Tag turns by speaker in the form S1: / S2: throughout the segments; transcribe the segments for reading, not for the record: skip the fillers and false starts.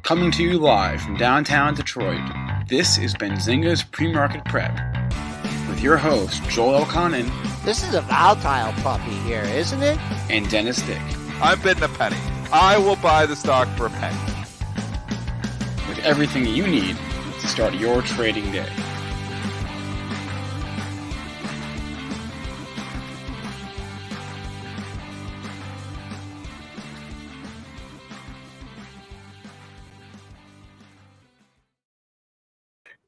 S1: Coming to you live from downtown Detroit, this is Benzinga's PreMarket Prep with your host, Joel Elonin.
S2: This is a volatile puppy here, isn't it?
S1: And Dennis Dick.
S3: I'm bidding a penny. I will buy the stock for a penny.
S1: With everything you need to start your trading day.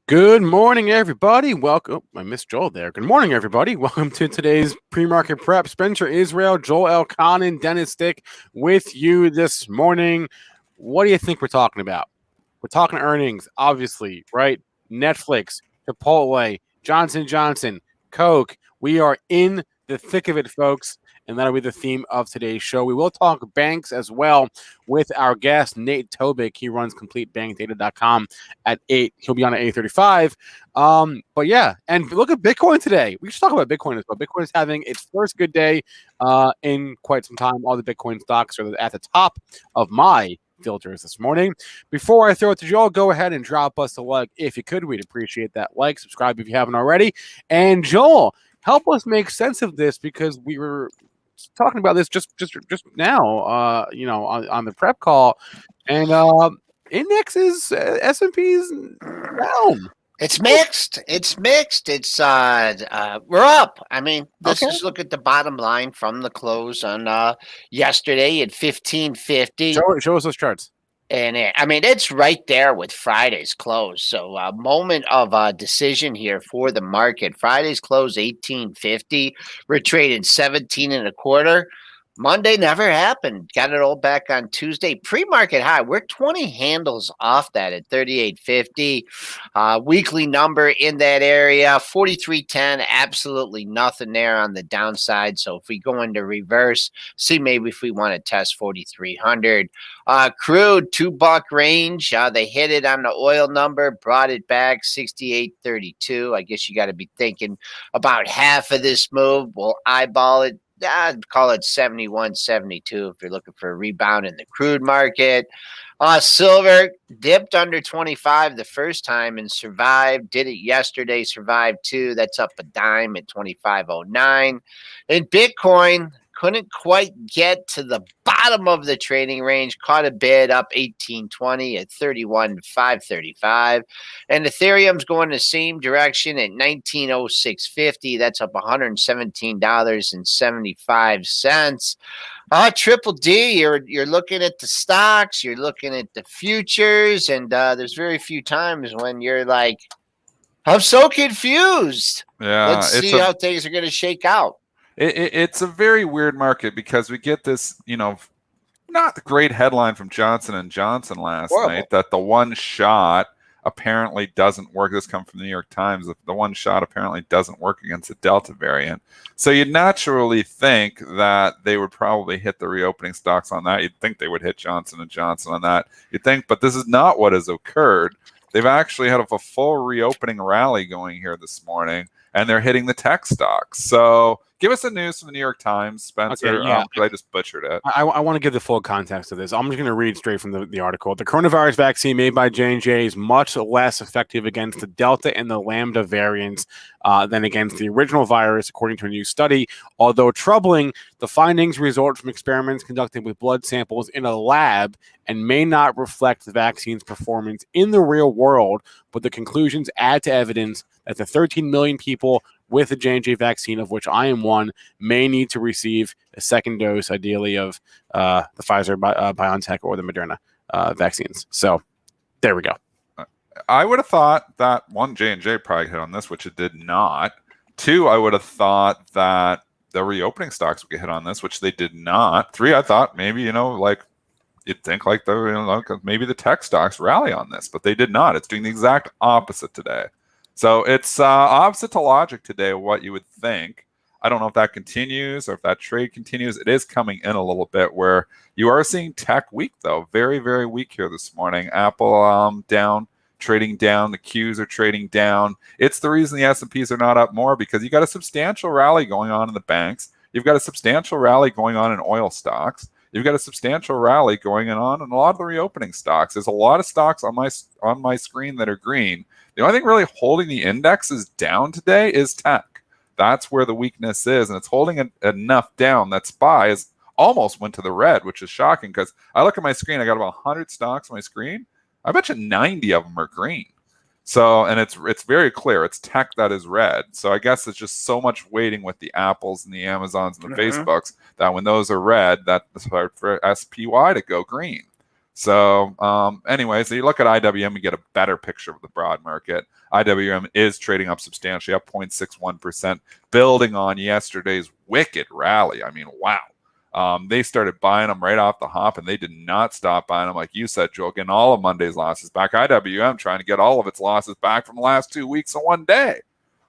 S1: Good morning, everybody. Welcome. Oh, I missed Joel there. Good morning, everybody. Welcome to today's pre-market prep. Spencer Israel, Joel Elconin, Dennis Dick with you this morning. What do you think we're talking about? We're talking earnings, obviously, right? Netflix, Chipotle, Johnson & Johnson, Coke. We are in the thick of it, folks. And that'll be the theme of today's show. We will talk banks as well with our guest, Nate Tobik. He runs CompleteBankData.com at 8. He'll be on at 8:35. But yeah, and look at Bitcoin today. We should talk about Bitcoin as well. Bitcoin is having its first good day in quite some time. All the Bitcoin stocks are at the top of my filters this morning. Before I throw it to Joel, go ahead and drop us a like if you could. We'd appreciate that like. Subscribe if you haven't already. And Joel, help us make sense of this because we were talking about this just now, on the prep call, and index is S&P's down.
S2: It's mixed. It's we're up. I mean, let's just look at the bottom line from the close on yesterday at 1550.
S1: Show us those charts.
S2: And it's right there with Friday's close. So a moment of decision here for the market. Friday's close 1850. We're trading 17 and a quarter. Monday never happened. Got it all back on Tuesday. Pre-market high. We're 20 handles off that at 38.50. Weekly number in that area, 43.10. Absolutely nothing there on the downside. So if we go into reverse, see maybe if we want to test 4,300. Crude $2 range. They hit it on the oil number, brought it back 68.32. I guess you got to be thinking about half of this move. We'll eyeball it. I'd call it 71, 72 if you're looking for a rebound in the crude market. Silver dipped under 25 the first time and survived. Did it yesterday, survived too. That's up a dime at 25.09. And Bitcoin couldn't quite get to the bottom of the trading range. Caught a bid up 18.20 at 31,535. And Ethereum's going the same direction at 1906.50. That's up $117.75. Triple D, you're looking at the stocks, you're looking at the futures, and there's very few times when you're like, I'm so confused.
S3: Yeah,
S2: let's see how things are going to shake out.
S3: It's a very weird market because we get this, not the great headline from Johnson & Johnson last night that the one shot apparently doesn't work. This comes from the New York Times. The one shot apparently doesn't work against the Delta variant. So you'd naturally think that they would probably hit the reopening stocks on that. You'd think they would hit Johnson & Johnson on that. You'd think, but this is not what has occurred. They've actually had a full reopening rally going here this morning, and they're hitting the tech stocks. So give us the news from the New York Times, Spencer.
S1: Okay, yeah.
S3: I just butchered it.
S1: I want to give the full context of this. I'm just going to read straight from the article. The coronavirus vaccine made by J&J is much less effective against the Delta and the Lambda variants than against the original virus, according to a new study. Although troubling, the findings result from experiments conducted with blood samples in a lab and may not reflect the vaccine's performance in the real world, but the conclusions add to evidence that the 13 million people with the J&J vaccine, of which I am one, may need to receive a second dose, ideally of the Pfizer, BioNTech, or the Moderna vaccines. So there we go.
S3: I would have thought that, one, J&J probably hit on this, which it did not. Two, I would have thought that the reopening stocks would get hit on this, which they did not. Three, I thought maybe, you'd think maybe the tech stocks rally on this, but they did not. It's doing the exact opposite today. So it's opposite to logic today, what you would think. I don't know if that continues or if that trade continues. It is coming in a little bit where you are seeing tech weak, though. Very, very weak here this morning. Apple down, trading down. The Qs are trading down. It's the reason the S&Ps are not up more because you got a substantial rally going on in the banks. You've got a substantial rally going on in oil stocks. you've got a substantial rally going on in a lot of the reopening stocks. There's a lot of stocks on my screen that are green. The only thing really holding the indexes down today is tech. That's where the weakness is, and it's holding it enough down that SPY is almost went to the red, which is shocking because I look at my screen, I got about 100 stocks on my screen. I bet you 90 of them are green. So, and it's very clear, it's tech that is red. So I guess it's just so much waiting with the Apples and the Amazons and the Facebooks that when those are red, that's hard for SPY to go green. So anyway, so you look at IWM, you get a better picture of the broad market. IWM is trading up substantially, up 0.61%, building on yesterday's wicked rally. I mean, wow. They started buying them right off the hop, and they did not stop buying them, like you said, Joel, getting all of Monday's losses back. IWM trying to get all of its losses back from the last 2 weeks in one day.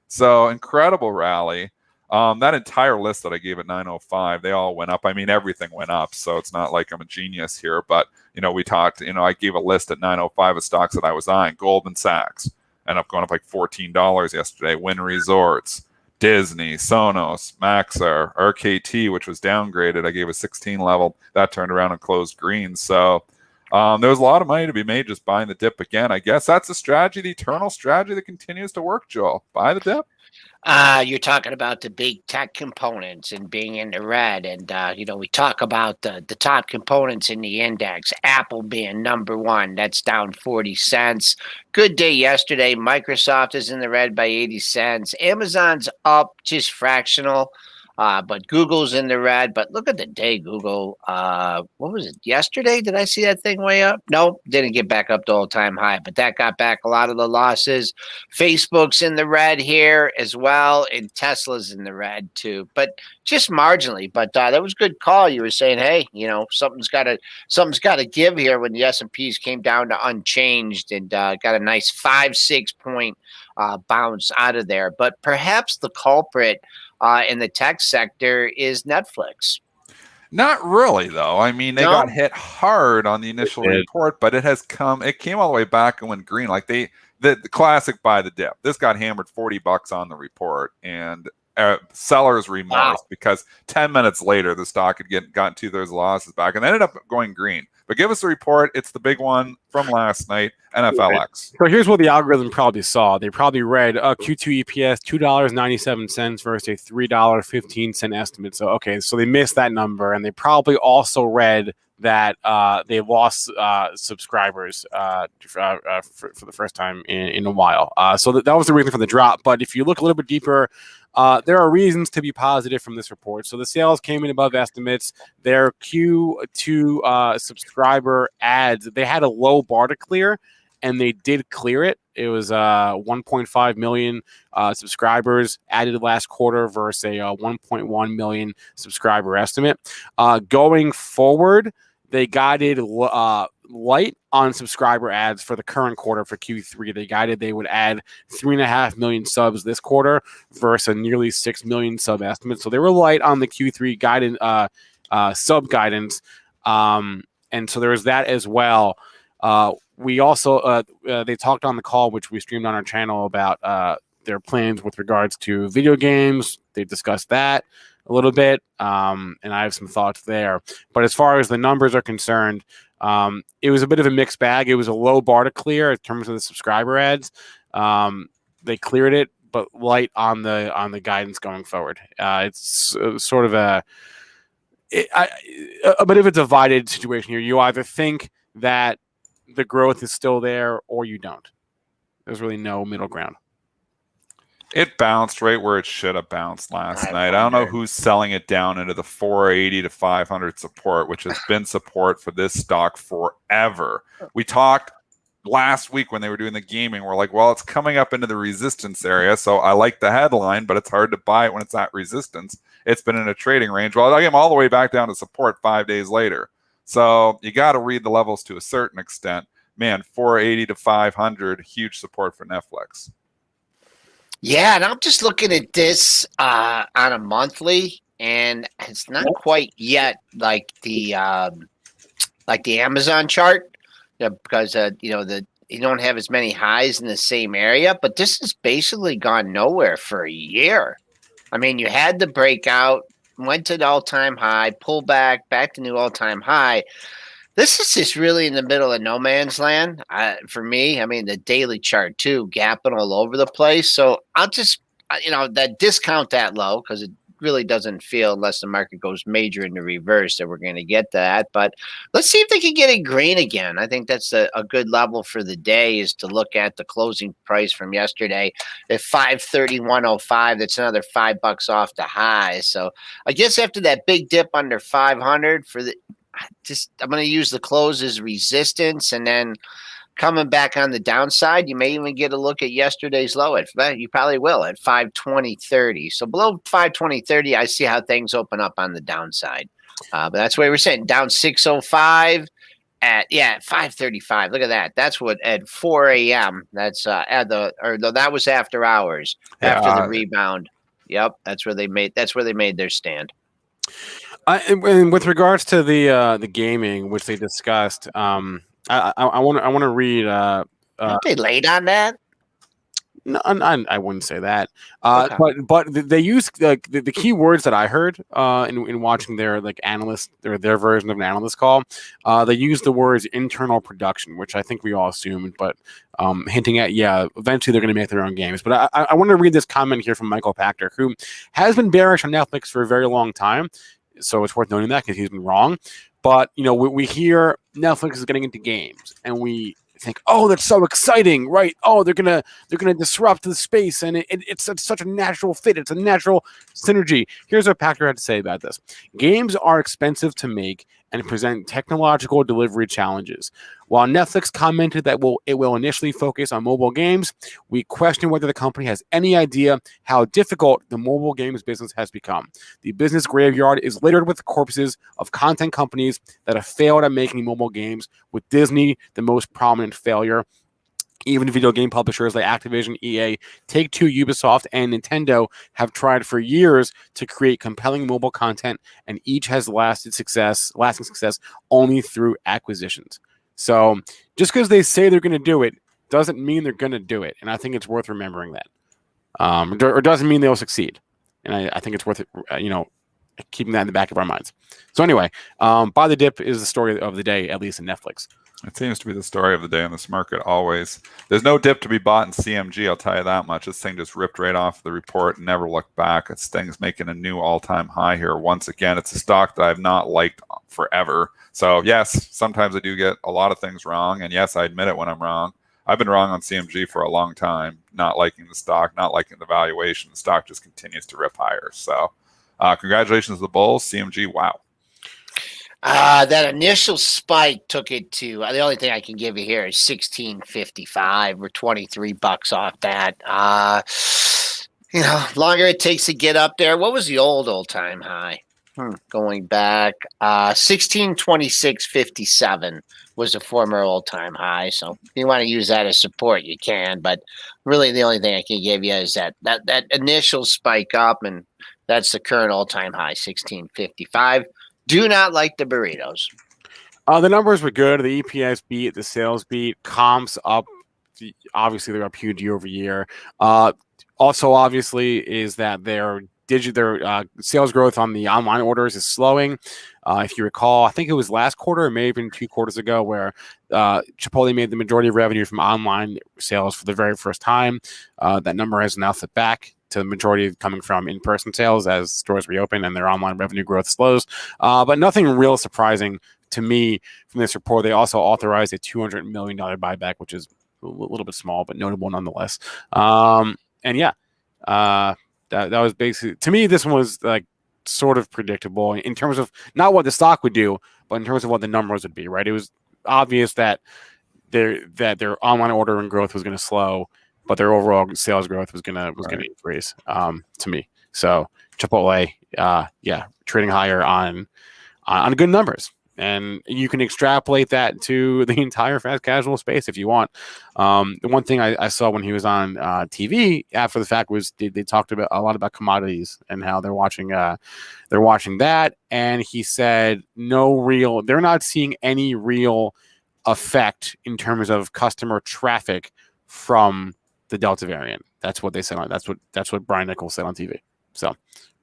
S3: So incredible rally. That entire list that I gave at 905, they all went up. I mean, everything went up, so it's not like I'm a genius here. But, we talked, I gave a list at 905 of stocks that I was eyeing. Goldman Sachs ended up going up like $14 yesterday. Wynn Resorts, Disney, Sonos, Maxar, RKT, which was downgraded. I gave a 16 level. That turned around and closed green. So there was a lot of money to be made just buying the dip again. I guess that's the strategy, the eternal strategy that continues to work, Joel. Buy the dip.
S2: You're talking about the big tech components and being in the red. And, we talk about the top components in the index, Apple being number one. That's down 40 cents. Good day yesterday. Microsoft is in the red by 80 cents. Amazon's up just fractional. But Google's in the red. But look at the day, Google. What was it? Yesterday? Did I see that thing way up? No, didn't get back up to all-time high. But that got back a lot of the losses. Facebook's in the red here as well, and Tesla's in the red too. But just marginally. But that was a good call. You were saying, hey, something's got to give here when the S&Ps came down to unchanged and got a nice 5-6 point bounce out of there. But perhaps the culprit in the tech sector is Netflix.
S3: Not really, though. I mean, they got hit hard on the initial report, but it came all the way back and went green. Like the classic buy the dip. This got hammered $40 on the report, and sellers remorse because 10 minutes later the stock had gotten 2/3 of losses back and ended up going green. But give us the report. It's the big one from last night, NFLX.
S1: So here's what the algorithm probably saw. They probably read Q2 EPS $2.97 versus a $3.15 estimate. So, so they missed that number. And they probably also read that they lost subscribers for the first time in a while. So that was the reason for the drop. But if you look a little bit deeper, there are reasons to be positive from this report. So the sales came in above estimates. Their Q2 subscriber ads, they had a low bar to clear, and they did clear it. It was 1.5 million subscribers added last quarter versus a 1.1 million subscriber estimate. Going forward, they guided light on subscriber ads for the current quarter for Q3. They guided they would add 3.5 million subs this quarter versus a nearly 6 million sub estimate. So they were light on the Q3 guidance sub guidance. And so there was that as well. We also they talked on the call, which we streamed on our channel, about their plans with regards to video games. They discussed that a little bit, and I have some thoughts there. But as far as the numbers are concerned, it was a bit of a mixed bag. It was a low bar to clear in terms of the subscriber ads. They cleared it, but light on the guidance going forward. It's sort of a bit of a divided situation here. You either think that the growth is still there or you don't. There's really no middle ground.
S3: It bounced right where it should have bounced last night. I don't know who's selling it down into the 480 to 500 support, which has been support for this stock forever. We talked last week when they were doing the gaming. We're like, well, it's coming up into the resistance area. So I like the headline, but it's hard to buy it when it's at resistance. It's been in a trading range. Well, I am all the way back down to support 5 days later. So you got to read the levels to a certain extent. Man, 480 to 500, huge support for Netflix.
S2: Yeah, and I'm just looking at this on a monthly, and it's not quite yet like the Amazon chart, because you don't have as many highs in the same area. But this has basically gone nowhere for a year. I mean, you had the breakout went to the all-time high, pulled back to new all-time high. This is just really in the middle of no man's land for me. I mean, the daily chart too, gapping all over the place. So I'll just, that discount that low because it really doesn't feel, unless the market goes major into reverse, that we're going to get that. But let's see if they can get it green again. I think that's a good level for the day, is to look at the closing price from yesterday at 531.05. That's another $5 off the high. So I guess after that big dip under 500 I'm going to use the close as resistance, and then coming back on the downside, you may even get a look at yesterday's low. You probably will at 520.30. So below 520.30, I see how things open up on the downside. But that's where we're saying down 605 at 535. Look at that. That's what at 4 a.m. That's that was after hours, after the rebound. Yep, that's where they made their stand.
S1: And with regards to the gaming, which they discussed, I want to read.
S2: Aren't they late on that?
S1: No, I wouldn't say that.
S2: Okay.
S1: But they use the key words that I heard in watching their analyst their version of an analyst call. They use the words internal production, which I think we all assumed, but hinting at eventually they're going to make their own games. But I want to read this comment here from Michael Pachter, who has been bearish on Netflix for a very long time. So it's worth noting that because he's been wrong. But we hear Netflix is getting into games, and we think, oh, that's so exciting, right? Oh, they're gonna disrupt the space, and it's such a natural fit. It's a natural synergy. Here's what Packer had to say about this: games are expensive to make and present technological delivery challenges. While Netflix commented that it will initially focus on mobile games, we question whether the company has any idea how difficult the mobile games business has become. The business graveyard is littered with corpses of content companies that have failed at making mobile games, with Disney the most prominent failure. Even video game publishers like Activision, EA, Take-Two, Ubisoft, and Nintendo have tried for years to create compelling mobile content, and each has lasting success only through acquisitions. So just because they say they're going to do it doesn't mean they're going to do it, and I think it's worth remembering that. Or doesn't mean they'll succeed, and I think it's worth keeping that in the back of our minds. So anyway, buy the dip is the story of the day, at least in Netflix.
S3: It seems to be the story of the day in this market always. There's no dip to be bought in CMG, I'll tell you that much. This thing just ripped right off the report and never looked back. This thing's making a new all-time high here. Once again, it's a stock that I've not liked forever. So yes, sometimes I do get a lot of things wrong, and yes, I admit it when I'm wrong. I've been wrong on CMG for a long time, not liking the stock, not liking the valuation. The stock just continues to rip higher. So congratulations to the bulls. CMG, wow.
S2: That initial spike took it to the only thing I can give you here is 16.55. We're $23 off that. Longer it takes to get up there. What was the all-time high? Going back, 1626.57 was a former all-time high. So if you want to use that as support, you can. But really, the only thing I can give you is that initial spike up, and that's the current all-time high, 16.55. Do not like the burritos.
S1: The numbers were good. The EPS beat, the sales beat, comps up. Obviously, they're up huge year over year. Also, obviously, is that their sales growth on the online orders is slowing. If you recall, I think it was last quarter, or maybe even 2 quarters ago, where Chipotle made the majority of revenue from online sales for the very first time. That number has now flipped back to the majority coming from in-person sales as stores reopen and their online revenue growth slows. But nothing real surprising to me from this report. They also authorized a $200 million buyback, which is a little bit small, but notable nonetheless. That was basically, to me, this one was like sort of predictable in terms of not what the stock would do, but in terms of what the numbers would be, right? It was obvious that their online ordering growth was going to slow, but their overall sales growth was gonna increase to me. So Chipotle, trading higher on good numbers, and you can extrapolate that to the entire fast casual space if you want. The one thing I saw when he was on TV after the fact was they talked a lot about commodities and how they're watching that, and he said they're not seeing any real effect in terms of customer traffic from the Delta variant. That's what they said. That's what Brian Nichols said on TV. So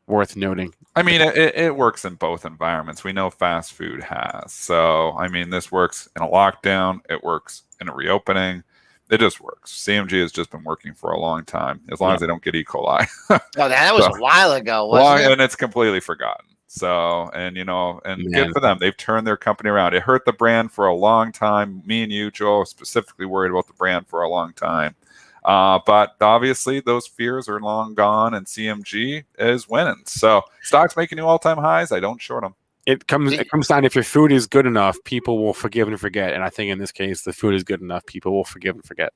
S1: worth noting
S3: I mean, it works in both environments. We know fast food has. So, I mean, this works in a lockdown. It works in a reopening. It just works. CMG has just been working for a long time, as long as they don't get E. coli.
S2: Oh, that was a while ago, wasn't it?
S3: And it's completely forgotten. So, and
S1: Man.
S3: good for them. They've turned their company around. It hurt the brand for a long time. Me and you, Joe, specifically worried about the brand for a long time. But obviously those fears are long gone, and CMG is winning. So stocks making new all-time highs. I don't short them.
S1: It comes down, if your food is good enough, people will forgive and forget. And I think in this case, the food is good enough, people will forgive and forget.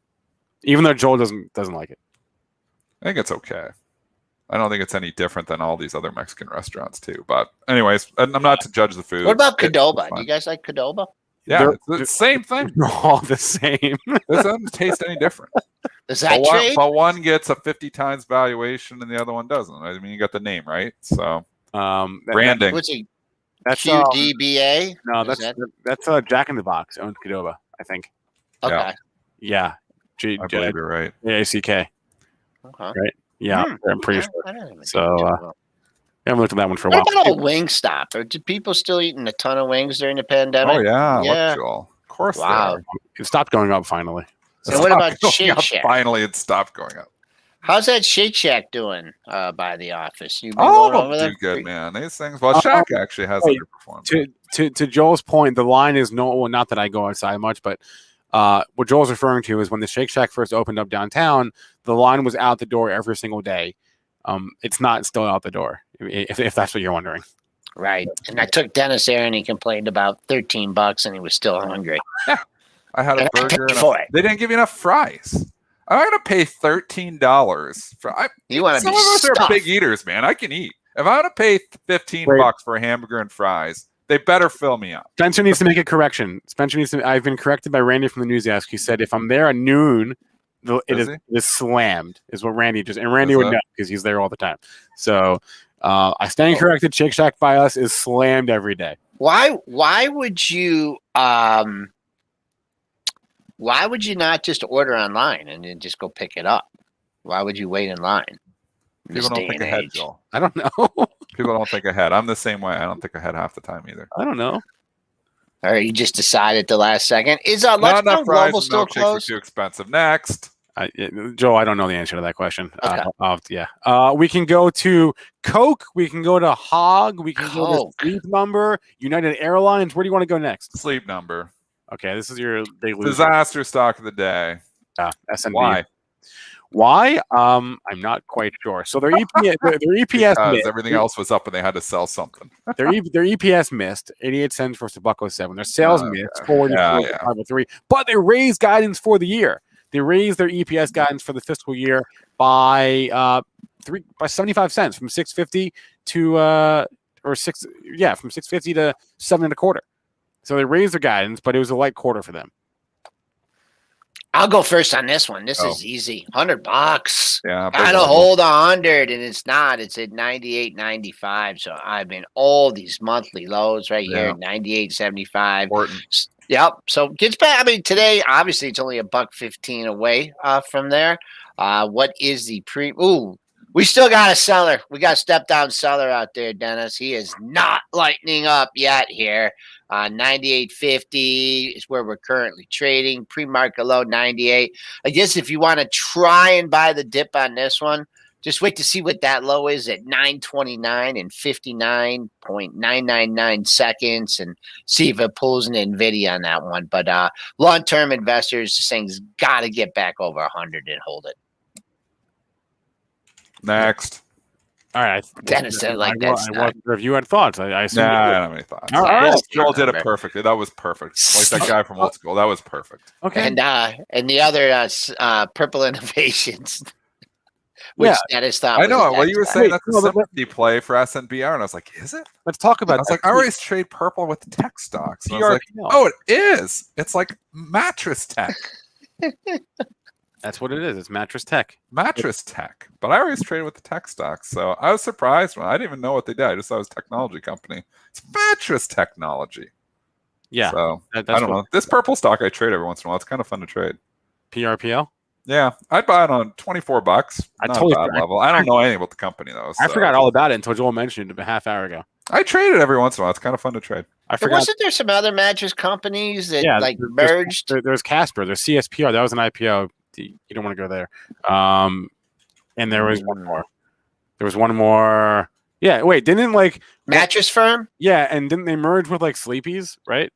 S1: Even though Joel doesn't like it.
S3: I think it's okay. I don't think it's any different than all these other Mexican restaurants too. But anyways, I'm not to judge the food.
S2: What about Qdoba? Do you guys like Qdoba?
S3: Yeah, it's the same thing.
S1: They're all the same.
S3: It doesn't taste any different.
S2: Does that trade?
S3: But one gets a 50 times valuation and the other one doesn't. I mean, you got the name, right? So branding.
S2: What's it?
S1: That's
S2: QDBA?
S1: No, that's Jack in the Box owns Qdoba, I think.
S2: Okay.
S1: Yeah.
S3: I believe you're right.
S1: ACK.
S2: Okay.
S1: Right? Yeah, I'm pretty sure. So I haven't looked at that one for a
S2: What
S1: while.
S2: about Wingstop? Or do people still eating a ton of wings during the pandemic?
S3: Oh yeah.
S2: Yeah.
S3: Look, Joel. Of course.
S2: Wow.
S1: It stopped going up finally.
S2: And what about Shake Shack?
S3: Finally, it stopped going up.
S2: How's that Shake Shack doing by the office? You been
S3: Oh,
S2: going over there?
S3: do good, man. These things. Well, Shaq actually has underperformed.
S1: To Joel's point, the line is not that I go outside much, but what Joel's referring to is when the Shake Shack first opened up downtown, the line was out the door every single day. It's not still out the door, if that's what you're wondering.
S2: Right. And I took Dennis there and he complained about $13 and he was still hungry.
S3: I had a burger. They didn't give you enough fries. I'm going to pay $13 for.
S2: You want to be
S3: Some of us
S2: stuffed.
S3: are big eaters, man. I can eat. If I want to pay $15 for a hamburger and fries, they better fill me up.
S1: Spencer needs to make a correction. I've been corrected by Randy from the news desk. He said if I'm there at noon, it is slammed. Is what Randy just, and Randy would know because he's there all the time. So I stand corrected. Shake Shack by us is slammed every day.
S2: Why would you not just order online and then just go pick it up? Why would you wait in line?
S3: People don't think ahead, Joel.
S1: I don't know.
S3: People don't think ahead. I'm the same way. I don't think ahead half the time either.
S1: I don't know.
S2: Or you just decide at the last second. Is Let's
S3: Not
S2: Go Global still closed?
S3: Too expensive. Next.
S1: Joe, I don't know the answer to that question.
S2: Okay.
S1: We can go to Coke. We can go to Hog. We can go to Sleep Number. United Airlines. Where do you want to go next?
S3: Sleep Number.
S1: Okay, this is your big loser.
S3: Disaster stock of the day.
S1: SNBR. Why? I'm not quite sure. So their EPS missed.
S3: Everything else was up and they had to sell something.
S1: their EPS missed 88 cents versus $1.07. Their sales missed 503, but they raised guidance for the year. They raised their EPS guidance for the fiscal year by 75 cents from 650 to from 650 to 7.25. So they raised their guidance, but it was a light quarter for them.
S2: I'll go first on this one. This is easy. $100.
S3: Yeah.
S2: Got to hold 100, and it's not. It's at 98.95. So I've been all these monthly lows right here, 98.75.
S3: Important.
S2: Yep. So gets back. I mean, today obviously it's only $1.15 away from there. What is the we still got a seller. We got a step down seller out there, Dennis. He is not lightening up yet here. 98.50 is where we're currently trading. Pre-market low 98. I guess if you want to try and buy the dip on this one, just wait to see what that low is at 9:29 and 59.999 seconds, and see if it pulls an NVIDIA on that one. But long-term investors, this thing's got to get back over 100 and hold it.
S3: Next.
S1: All right.
S2: Dennis said like that.
S1: I wasn't sure if you had thoughts. I assume.
S3: Nah, I don't have any thoughts.
S1: All right.
S3: Joel did it perfectly. That was perfect. Like that guy from old school. That was perfect.
S1: Okay.
S2: And the other Purple Innovations, which Dennis thought
S3: I know. What you were saying, that's a sympathy play for SNBR. And I was like, is it?
S1: Let's talk about
S3: I was like, I always trade purple with the tech stocks. And I was like, oh, it is. It's like mattress tech.
S1: That's what it is. It's mattress tech.
S3: Mattress tech. But I always trade with the tech stocks. So I was surprised when I didn't even know what they did. I just thought it was a technology company. It's mattress technology.
S1: Yeah.
S3: So I don't know. This purple stock I trade every once in a while. It's kind of fun to trade.
S1: PRPL?
S3: Yeah, I'd buy it on $24.
S1: I
S3: Not
S1: totally
S3: a bad level. I don't know anything about the company though.
S1: I
S3: So
S1: forgot all about it until Joel mentioned it a half hour ago.
S3: I trade it every once in a while. It's kind of fun to trade.
S1: I
S2: But
S1: forgot.
S2: wasn't there some other mattress companies that merged?
S1: There's Casper. There's CSPR. That was an IPO. You don't want to go there. And there was one more. There was one more. Yeah, wait, didn't
S2: Mattress firm?
S1: Yeah, and didn't they merge with Sleepy's, right?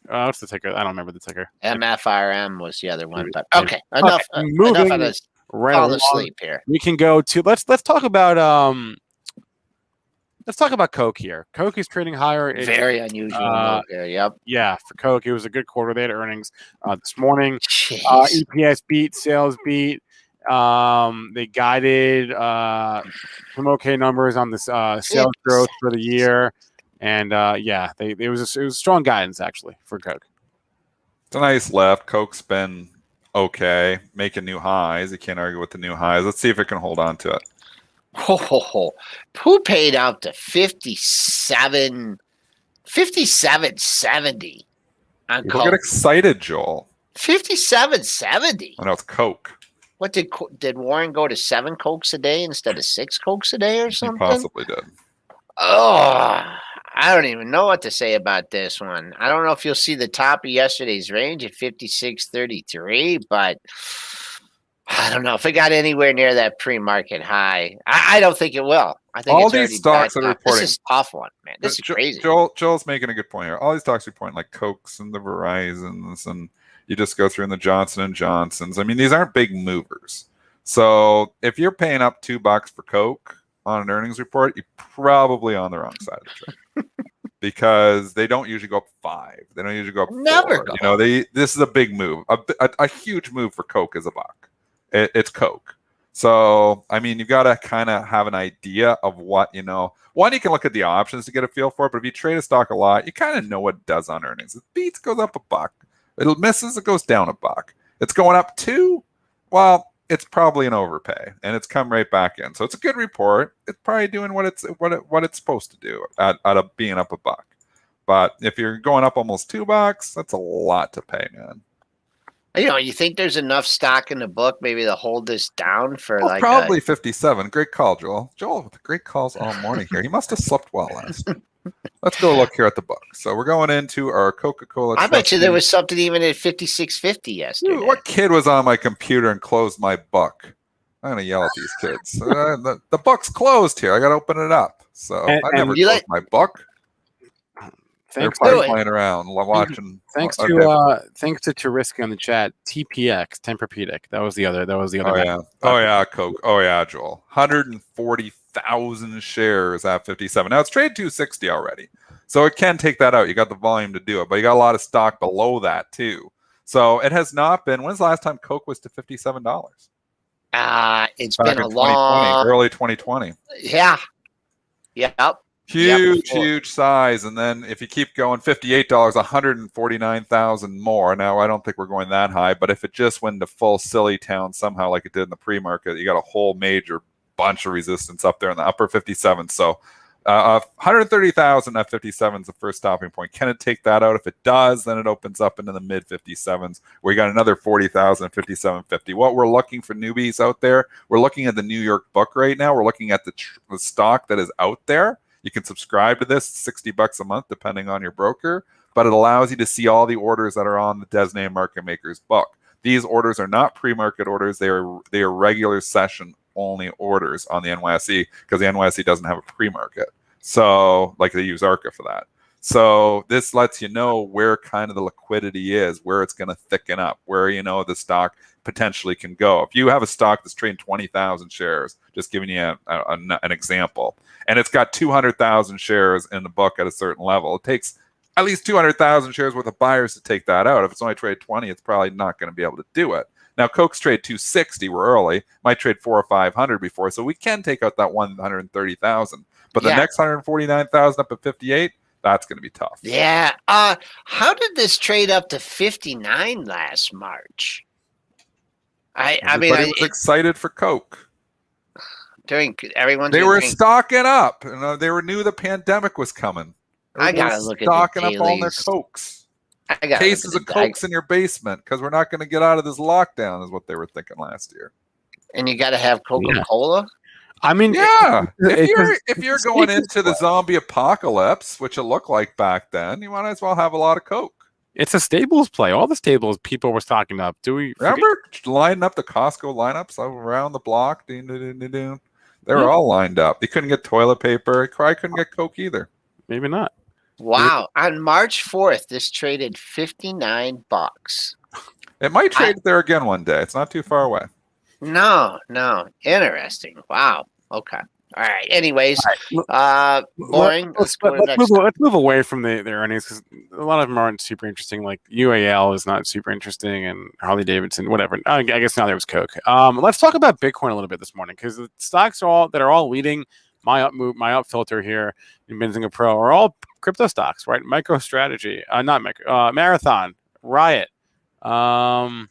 S1: What's the ticker? I don't remember the ticker.
S2: MFRM was the other one.
S1: Maybe.
S2: But okay, enough of us falling asleep here.
S1: We can go to let's talk about Coke here. Coke is trading higher.
S2: Very unusual move here. Yep.
S1: Yeah, for Coke, it was a good quarter. They had earnings this morning. EPS beat, sales beat. They guided some okay numbers on this sales growth for the year, and it was strong guidance actually for Coke.
S3: It's a nice lift. Coke's been okay, making new highs. You can't argue with the new highs. Let's see if it can hold on to it.
S2: Who paid out to 57.70 on
S3: People
S2: Coke?
S3: get excited, Joel.
S2: 57.70.
S3: I know it's Coke.
S2: What did Warren go to 7 Cokes a day instead of 6 Cokes a day or something?
S3: He possibly did.
S2: Oh, I don't even know what to say about this one. I don't know if you'll see the top of yesterday's range at 56.33, but I don't know if it got anywhere near that pre-market high. I don't think it will. I think
S3: all
S2: it's
S3: these stocks that are reporting.
S2: This is a tough one, man. This is crazy.
S3: Joel's making a good point here. All these stocks are reporting like Cokes and the Verizons, and you just go through in the Johnson & Johnsons. I mean, these aren't big movers. So if you're paying up $2 for Coke on an earnings report, you're probably on the wrong side of the trade. Because they don't usually go up 5. They don't usually go up 4.
S2: Never go.
S3: You know, this is a big move. A huge move for Coke is $1. It's Coke. So, I mean, you've got to kind of have an idea of what, one, you can look at the options to get a feel for it, but if you trade a stock a lot, you kind of know what it does on earnings. It beats, goes up $1. It misses, it goes down $1. It's going up 2. Well, it's probably an overpay, and it's come right back in. So it's a good report. It's probably doing what it's supposed to do at being up $1. But if you're going up almost $2, that's a lot to pay, man.
S2: You think there's enough stock in the book maybe to hold this down for
S3: probably 57. Great call, Joel. Joel with the great calls all morning here. He must have slept well last night. Let's go look here at the book. So we're going into our Coca-Cola.
S2: I bet you there was something even at 56.50 yesterday.
S3: Dude, what kid was on my computer and closed my book? I'm going to yell at these kids. The book's closed here. I got to open it up. So I never closed my book. They're probably playing around, watching.
S1: Thanks to Tariski on the chat. TPX, Tempur-Pedic. That was the other.
S3: Oh yeah, Coke. Oh yeah, Joel. 140,000 shares at 57. Now it's traded 260 already, so it can take that out. You got the volume to do it, but you got a lot of stock below that too. So it has not been. When's the last time Coke was to $57?
S2: It's been a long,
S3: early 2020.
S2: Yeah. Yep.
S3: Huge size. And then if you keep going, $58, 149,000 more. Now, I don't think we're going that high, but if it just went to full silly town somehow like it did in the pre-market, you got a whole major bunch of resistance up there in the upper 57. So 130,000 at 57 is the first stopping point. Can it take that out? If it does, then it opens up into the mid 57s where you got another 40,000 at 57.50. What we're looking for newbies out there, we're looking at the New York book right now. We're looking at the stock that is out there. You can subscribe to this, $60 a month, depending on your broker, but it allows you to see all the orders that are on the designated market maker's book. These orders are not pre-market orders. They are regular session only orders on the NYSE because the NYSE doesn't have a pre-market. So like they use ARCA for that. So this lets you know where kind of the liquidity is, where it's going to thicken up, where the stock potentially can go. If you have a stock that's trading 20,000 shares, just giving you an example, and it's got 200,000 shares in the book at a certain level, it takes at least 200,000 shares worth of buyers to take that out. If it's only traded 20, it's probably not going to be able to do it. Now, Coke's trade 260, we're early, might trade 400 or 500 before, so we can take out that 130,000. But the next 149,000 up at 58, that's going to be tough.
S2: Yeah. How did this trade up to 59 last March?
S3: Everybody was excited for Coke.
S2: They
S3: were stocking up. They knew the pandemic was coming.
S2: I gotta look at
S3: stocking up on their Cokes.
S2: I got
S3: cases of Cokes in your basement because we're not going to get out of this lockdown is what they were thinking last year.
S2: And you got to have Coca-Cola.
S1: Yeah. I mean,
S3: if you're going into the zombie apocalypse, which it looked like back then, you might as well have a lot of Coke.
S1: It's a staples play. All the staples people were stocking up. Do we
S3: remember lining up the Costco lineups around the block? They were all lined up. You couldn't get toilet paper. I couldn't get Coke either.
S1: Maybe not.
S2: Wow. On March 4th, this traded $59.
S3: It might trade there again one day. It's not too far away.
S2: No. Interesting. Wow. Okay. All right. Anyways, boring.
S1: Let's move away from the earnings because a lot of them aren't super interesting. Like UAL is not super interesting, and Harley Davidson, whatever. I guess now there was Coke. Let's talk about Bitcoin a little bit this morning because the stocks are all leading my up filter here in Benzinga Pro are all crypto stocks, right? MicroStrategy, Marathon, Riot. Yeah,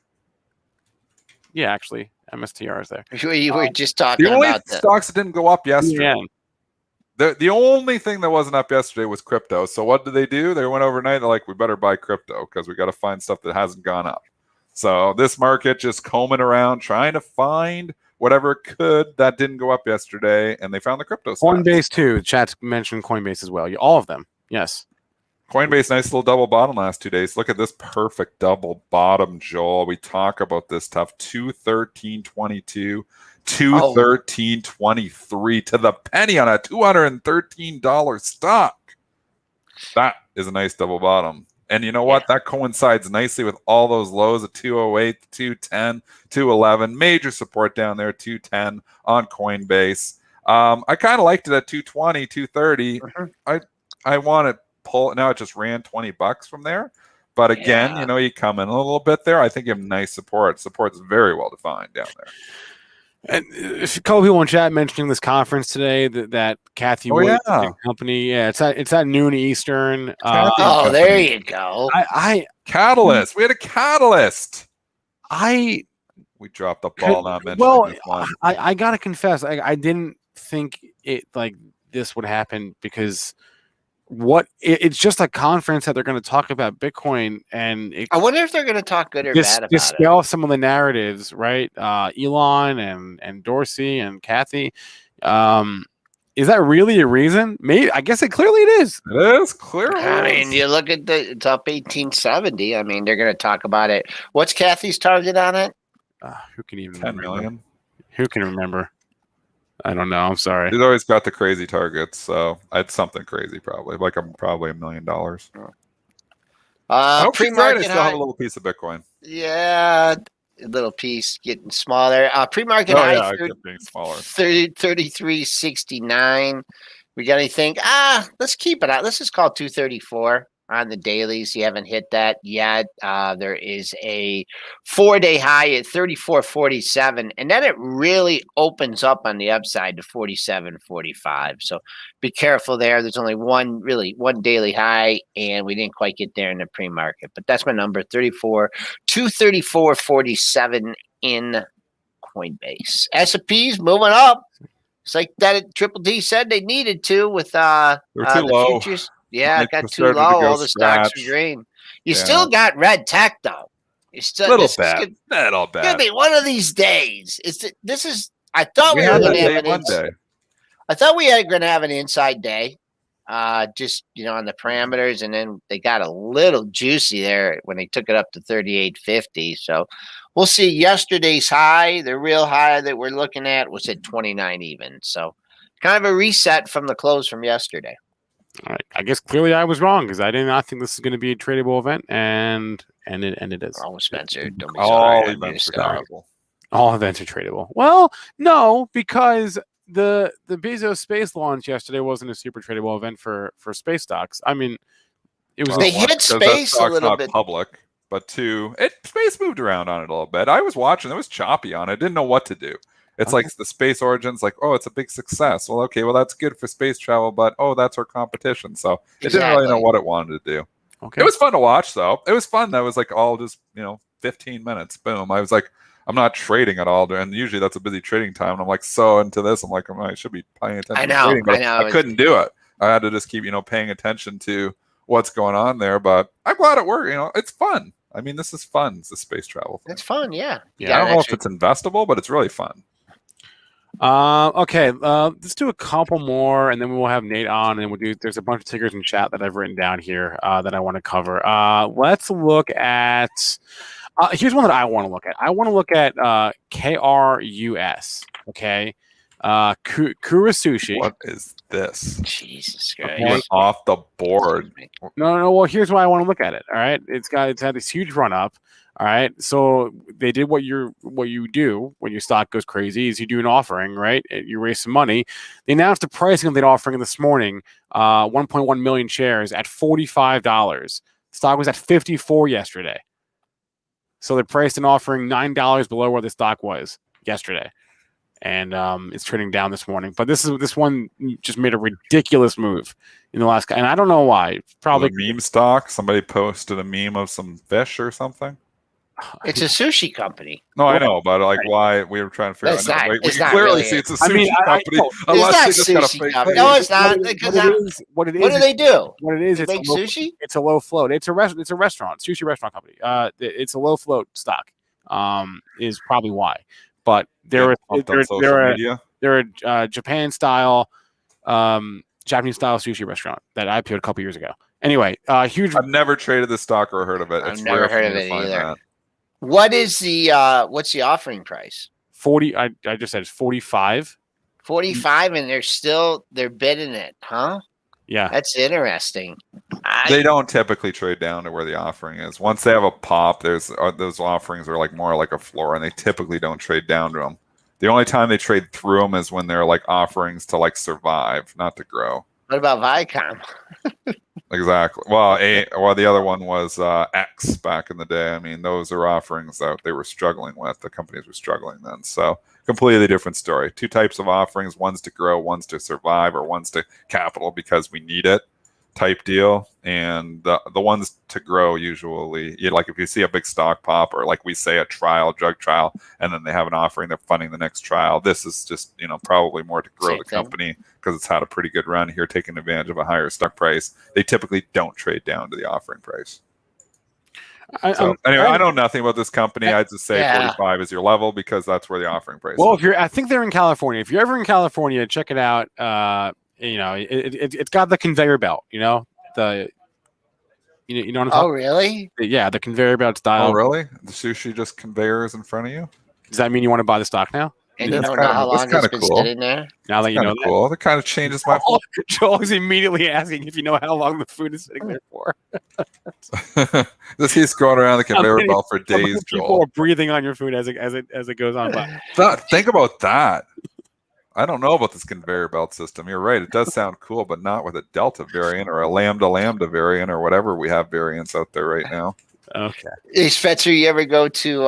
S1: actually. MSTR is there.
S2: You were just talking
S3: about the
S2: only
S3: stocks that didn't go up yesterday. The only thing that wasn't up yesterday was crypto. So what did they do? They went overnight. They're like, we better buy crypto because we got to find stuff that hasn't gone up. So this market just combing around trying to find whatever it could that didn't go up yesterday, and they found the crypto stocks.
S1: Coinbase too. Chat's mentioned Coinbase as well. All of them. Yes.
S3: Coinbase, nice little double bottom last 2 days. Look at this perfect double bottom, Joel. We talk about this stuff. 213.22, 213.23 to the penny on a $213 stock. That is a nice double bottom. And you know what? That coincides nicely with all those lows of 208, 210, 211. Major support down there, 210 on Coinbase. I kind of liked it at 220, 230. I want to pull. Now it just ran $20 from there. But again, you come in a little bit there. I think you have nice support. Support's very well defined down there.
S1: And a couple people in chat mentioning this conference today that Kathy Wood company. Yeah, it's at noon Eastern.
S2: There you go.
S3: Catalyst. We had a catalyst. We dropped the ball not mentioning this one.
S1: I gotta confess, I didn't think it like this would happen because it's just a conference that they're going to talk about Bitcoin, and
S2: I wonder if they're going to talk good or bad about
S1: dispel some of the narratives, right? Elon and Dorsey and Kathy. Is that really a reason? Maybe. I guess clearly it is.
S3: It is clearly.
S2: I mean, you look at it's up 1870. I mean, they're going to talk about it. What's Kathy's target on it?
S1: Who can even
S3: 10
S1: remember?
S3: million?
S1: Who can remember? I don't know. I'm sorry.
S3: He's always got the crazy targets, so I'd something crazy probably. Like probably $1 million.
S2: Pre-market
S3: still have a little piece of Bitcoin.
S2: Yeah, a little piece getting smaller. Pre-market high,
S3: being smaller.
S2: 33.69. We got anything? Let's keep it out. Let's just call 234 on the dailies. You haven't hit that yet. There is a 4-day high at 34.47, and then it really opens up on the upside to 47.45. So be careful there. There's only one daily high, and we didn't quite get there in the pre-market. But that's my number, 234.47 in Coinbase. S&P's moving up. It's like that Triple D said they needed to with the
S3: low.
S2: futures. Yeah, it got too low. All the stocks are green. You still got red tech though. You still
S3: little bad.
S2: Gonna be one of these days. I thought we were gonna have one day. I thought we were gonna have an inside day. Just on the parameters, and then they got a little juicy there when they took it up to 38.50. So we'll see. Yesterday's high, the real high that we're looking at, was at 29 even. So kind of a reset from the close from yesterday.
S1: All right. I guess clearly I was wrong because I did not think this is going to be a tradable event, and it is.
S2: Oh, Spencer, don't be
S3: all events are tradable.
S1: All events are tradable. Well, no, because the Bezos space launch yesterday wasn't a super tradable event for space stocks. I mean, it was.
S2: They hit space a little bit.
S3: Public, but space moved around on it a little bit. I was watching; it was choppy on it. Didn't know what to do. It's like the space origins, like, it's a big success. Well, okay, that's good for space travel, but that's our competition. So it didn't really know what it wanted to do. Okay. It was fun to watch, though. It was fun. That was like all just 15 minutes. Boom. I was like, I'm not trading at all, and usually that's a busy trading time. And I'm like so into this. I'm like, I should be paying attention.
S2: I know.
S3: I couldn't do it. I had to just keep paying attention to what's going on there, but I'm glad it worked. It's fun. I mean, this is fun. It's a space travel thing.
S2: It's fun, yeah.
S3: I don't know if it's investable, but it's really fun.
S1: Okay, let's do a couple more, and then we'll have Nate on, and there's a bunch of tickers in chat that I've written down here that I want to cover. Let's look at. Here's one that I want to look at. I want to look at KRUS. Okay, Kura Sushi.
S3: What is this?
S2: Jesus Christ!
S3: Went off the board.
S1: No. Well, here's why I want to look at it. All right, it's had this huge run up. All right, so they did what you do when your stock goes crazy is you do an offering, right? You raise some money. They announced the pricing of that offering this morning, 1.1 million shares at $45. Stock was at 54 yesterday. So they priced an offering $9 below where the stock was yesterday, and it's trading down this morning. But this one just made a ridiculous move in the last, and I don't know why. Probably
S3: the meme stock. Somebody posted a meme of some fish or something.
S2: It's a sushi company.
S3: No, I know, but why we were trying to figure out. We can clearly
S2: really
S3: see it's a sushi company.
S2: Unless they just got a fake. No, it's not. What do they do?
S1: What it is,
S2: it's sushi.
S1: It's a low float. It's a restaurant, sushi restaurant company. It's a low float stock. Is probably why. But they're a Japan style, Japanese style sushi restaurant that I IPO'd a couple years ago. Anyway, huge.
S3: I've never traded this stock or heard of it.
S2: I've never heard of it either. What is what's the offering price?
S1: 40. I just said it's 45.
S2: 45, and they're bidding it, huh?
S1: Yeah,
S2: that's interesting.
S3: They don't typically trade down to where the offering is. Once they have a pop, those offerings are more like a floor, and they typically don't trade down to them. The only time they trade through them is when they're offerings to survive, not to grow.
S2: What about Viacom?
S3: Exactly. Well, the other one was X back in the day. I mean, those are offerings that they were struggling with. The companies were struggling then. So completely different story. Two types of offerings. One's to grow, one's to survive, or one's to capital because we need it type deal. And the ones to grow usually, if you see a big stock pop or we say a drug trial, and then they have an offering, they're funding the next trial. This is just, probably more to grow the company because it's had a pretty good run here, taking advantage of a higher stock price. They typically don't trade down to the offering price. I know nothing about this company. I'd just say 45 is your level because that's where the offering price is.
S1: I think they're in California. If you're ever in California, check it out. It's got the conveyor belt, you know what I'm talking
S2: about? Oh, really?
S1: Yeah, the conveyor belt style.
S3: Oh, really? The sushi just conveyors in front of you?
S1: Does that mean you want to buy the stock now?
S2: And you don't know how long it's been sitting there?
S1: Now that you know that.
S3: Cool. That kind of changes my...
S1: Joel is immediately asking if you know how long the food is sitting there for.
S3: He's going around the conveyor belt for days, Joel.
S1: People are breathing on your food as it goes on by.
S3: Think about that. I don't know about this conveyor belt system. You're right. It does sound cool, but not with a Delta variant or a Lambda variant or whatever we have variants out there right now.
S1: Okay.
S2: Hey, Spencer, you ever go to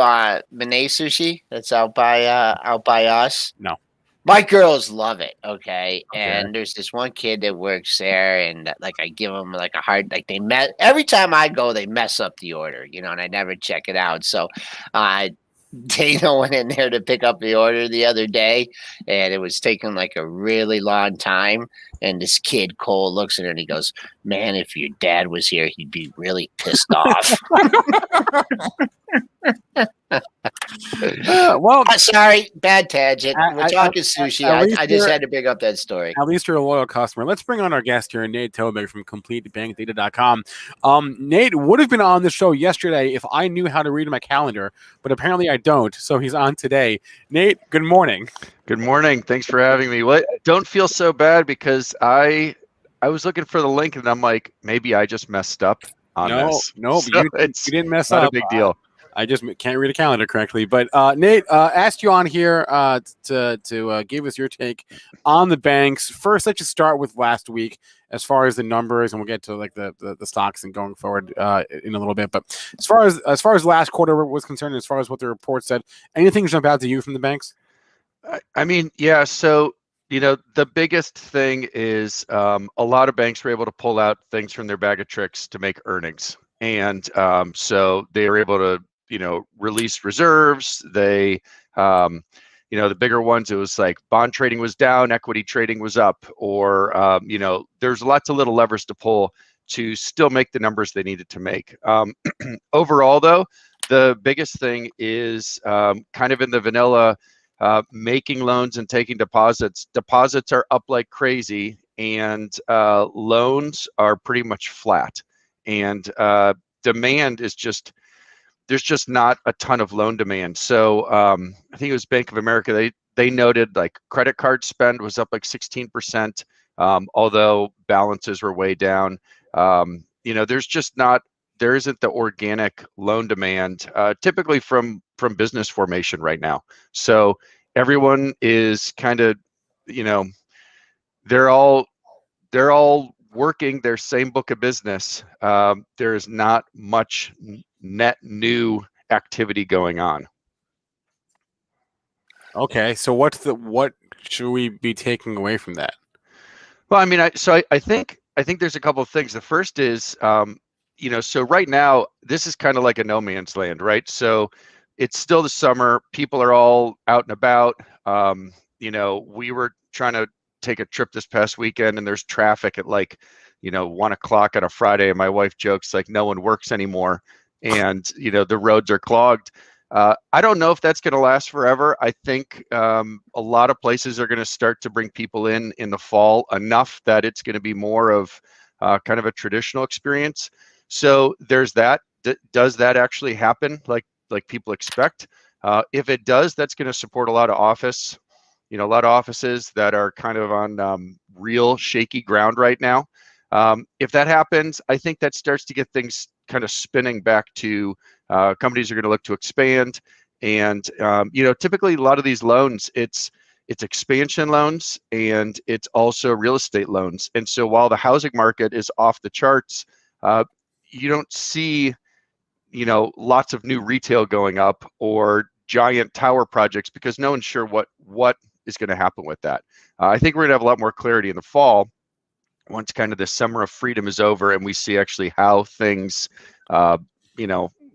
S2: Mene Sushi? That's out by us.
S1: No.
S2: My girls love it. Okay. And there's this one kid that works there, and I give them a hard every time I go, they mess up the order, and I never check it out. So Dana went in there to pick up the order the other day, and it was taking a really long time. And this kid, Cole, looks at her and he goes, "Man, if your dad was here, he'd be really pissed off." Sorry, bad tangent. We're talking sushi. I just had to bring up that story.
S1: At least you're a loyal customer. Let's bring on our guest here, Nate Tobik from CompleteBankData.com. Nate would have been on the show yesterday if I knew how to read my calendar, but apparently I don't, so he's on today. Nate, good morning.
S4: Good morning. Thanks for having me. Don't feel so bad because I was looking for the link and I'm like, maybe I just messed up on this.
S1: No,
S4: so
S1: you didn't mess
S4: up.
S1: Not
S4: a big deal.
S1: I just can't read a calendar correctly. But Nate, asked you on here to give us your take on the banks. First, let's just start with last week as far as the numbers, and we'll get to the stocks and going forward in a little bit. But as far as last quarter was concerned, as far as what the report said, anything jump out to you from the banks?
S4: I mean, yeah. So, the biggest thing is a lot of banks were able to pull out things from their bag of tricks to make earnings. And so they were able to, release reserves. They, the bigger ones, it was bond trading was down, equity trading was up, or, there's lots of little levers to pull to still make the numbers they needed to make. Overall, though, the biggest thing is kind of in the vanilla, making loans and taking deposits. Deposits are up like crazy, and loans are pretty much flat. And demand is just, there's just not a ton of loan demand. So I think it was Bank of America, they noted like credit card spend was up like 16%, although balances were way down. There's just not, there isn't the organic loan demand typically from business formation right now. So everyone is kind of, they're all working their same book of business. There's not much net new activity going on.
S1: Okay, so what should we be taking away from that?
S4: Well, I mean, I think there's a couple of things. The first is, so right now this is kind of like a no man's land, right? So it's still the summer. People are all out and about. We were trying to take a trip this past weekend, and there's traffic at like, 1 o'clock on a Friday, and my wife jokes like no one works anymore, and the roads are clogged. I don't know if that's going to last forever. I think a lot of places are going to start to bring people in the fall enough that it's going to be more of kind of a traditional experience. So there's that. Does that actually happen like people expect? If it does, that's going to support a lot of offices that are kind of on real shaky ground right now. If that happens, I think that starts to get things kind of spinning back to companies are going to look to expand. And, typically a lot of these loans, it's expansion loans and it's also real estate loans. And so while the housing market is off the charts, you don't see, lots of new retail going up or giant tower projects because no one's sure what is going to happen with that. I think we're going to have a lot more clarity in the fall once kind of the summer of freedom is over and we see actually how things,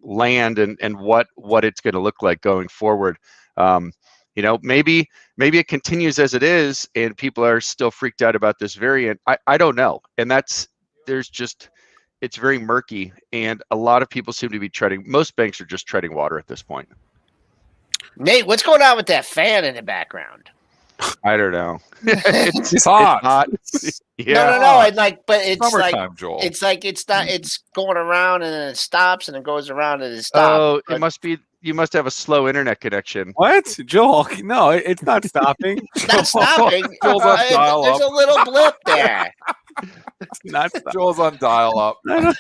S4: land and what it's going to look like going forward. Maybe it continues as it is and people are still freaked out about this variant. I don't know. And it's very murky and a lot of people seem to be most banks are just treading water at this point.
S2: Nate, what's going on with that fan in the background?
S4: I don't know.
S3: It's hot.
S2: Yeah. No. But it's
S3: summertime,
S2: like
S3: Joel.
S2: it's like it's not. It's going around and then it stops and it goes around and it stops.
S4: Oh, it must be. You must have a slow internet connection.
S1: What, Joel? No, it's not stopping.
S2: It's not stopping.
S3: Joel's on dial
S2: There's
S3: up.
S2: a little blip there.
S1: It's not stopping.
S3: Joel's on dial up.
S2: I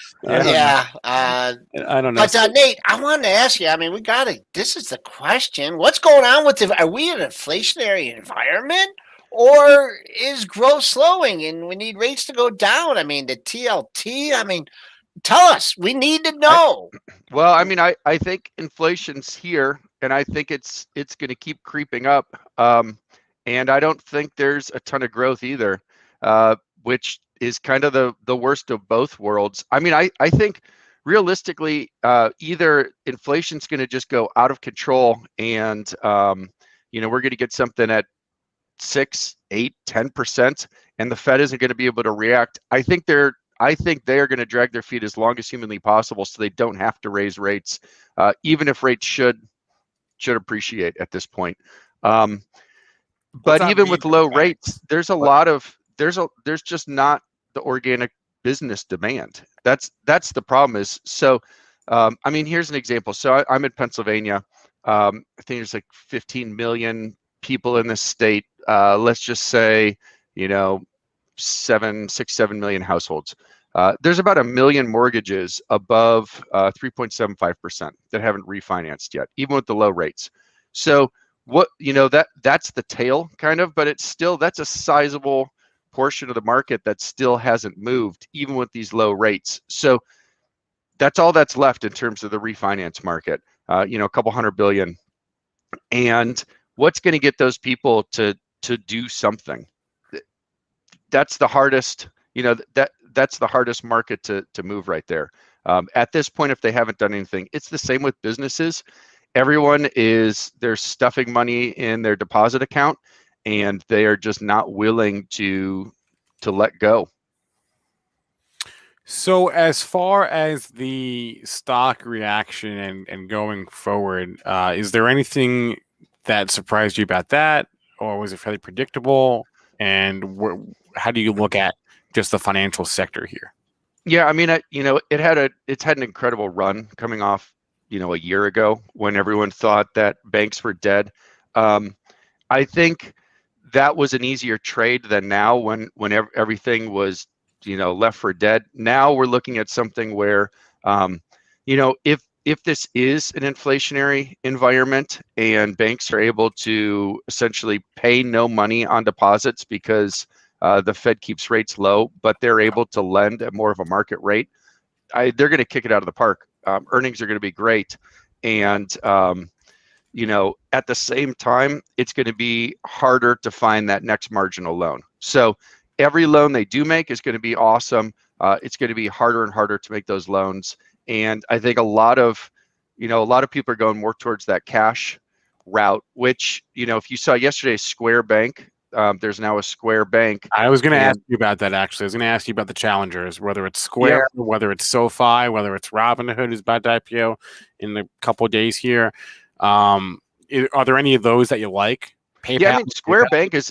S1: don't know.
S2: But Nate, I wanted to ask you. I mean, this is the question. What's going on with are we in an inflationary environment? Or is growth slowing and we need rates to go down? I mean, the TLT, tell us. We need to know.
S4: I think inflation's here, and I think it's going to keep creeping up. And I don't think there's a ton of growth either, which is kind of the worst of both worlds. I think realistically, either inflation's going to just go out of control and, we're going to get something at 6, 8, 10%, and the Fed isn't going to be able to react. I think they are going to drag their feet as long as humanly possible so they don't have to raise rates, even if rates should appreciate at this point. But even with low rates, there's just not the organic business demand. That's the problem is. So, here's an example. So I'm in Pennsylvania. I think there's like 15 million people in this state. Let's just say, 7 million households. There's about 1 million mortgages above 3.75% that haven't refinanced yet, even with the low rates. So that's the tail kind of, but that's a sizable portion of the market that still hasn't moved, even with these low rates. So that's all that's left in terms of the refinance market, a couple $100 billion. And what's going to get those people to do something? That's the hardest, that's the hardest market to move right there. At this point, if they haven't done anything, it's the same with businesses. Everyone they're stuffing money in their deposit account and they are just not willing to let go.
S1: So as far as the stock reaction and going forward, is there anything that surprised you about that, or was it fairly predictable? And how do you look at just the financial sector here?
S4: Yeah, I mean, it's had an incredible run coming off, a year ago when everyone thought that banks were dead. I think that was an easier trade than now when everything was, left for dead. Now we're looking at something where, if this is an inflationary environment and banks are able to essentially pay no money on deposits because the Fed keeps rates low, but they're able to lend at more of a market rate, they're going to kick it out of the park. Earnings are going to be great. And, at the same time, it's going to be harder to find that next marginal loan. So every loan they do make is going to be awesome. It's going to be harder and harder to make those loans. And I think a lot of people are going more towards that cash route, which, if you saw yesterday, Square Bank, there's now a Square Bank.
S1: I was going to ask you about that, actually. I was going to ask you about the challengers, whether it's Square, whether it's SoFi, whether it's Robinhood, who's about to IPO in a couple of days here. Are there any of those that you like? PayPal?
S4: Yeah, I mean,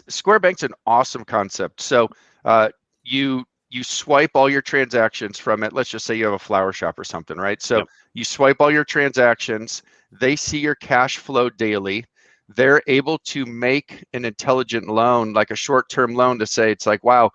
S4: Square Bank's an awesome concept. So you swipe all your transactions from it. Let's just say you have a flower shop or something, right? So you swipe all your transactions. They see your cash flow daily. They're able to make an intelligent loan, like a short-term loan, to say, it's like, wow,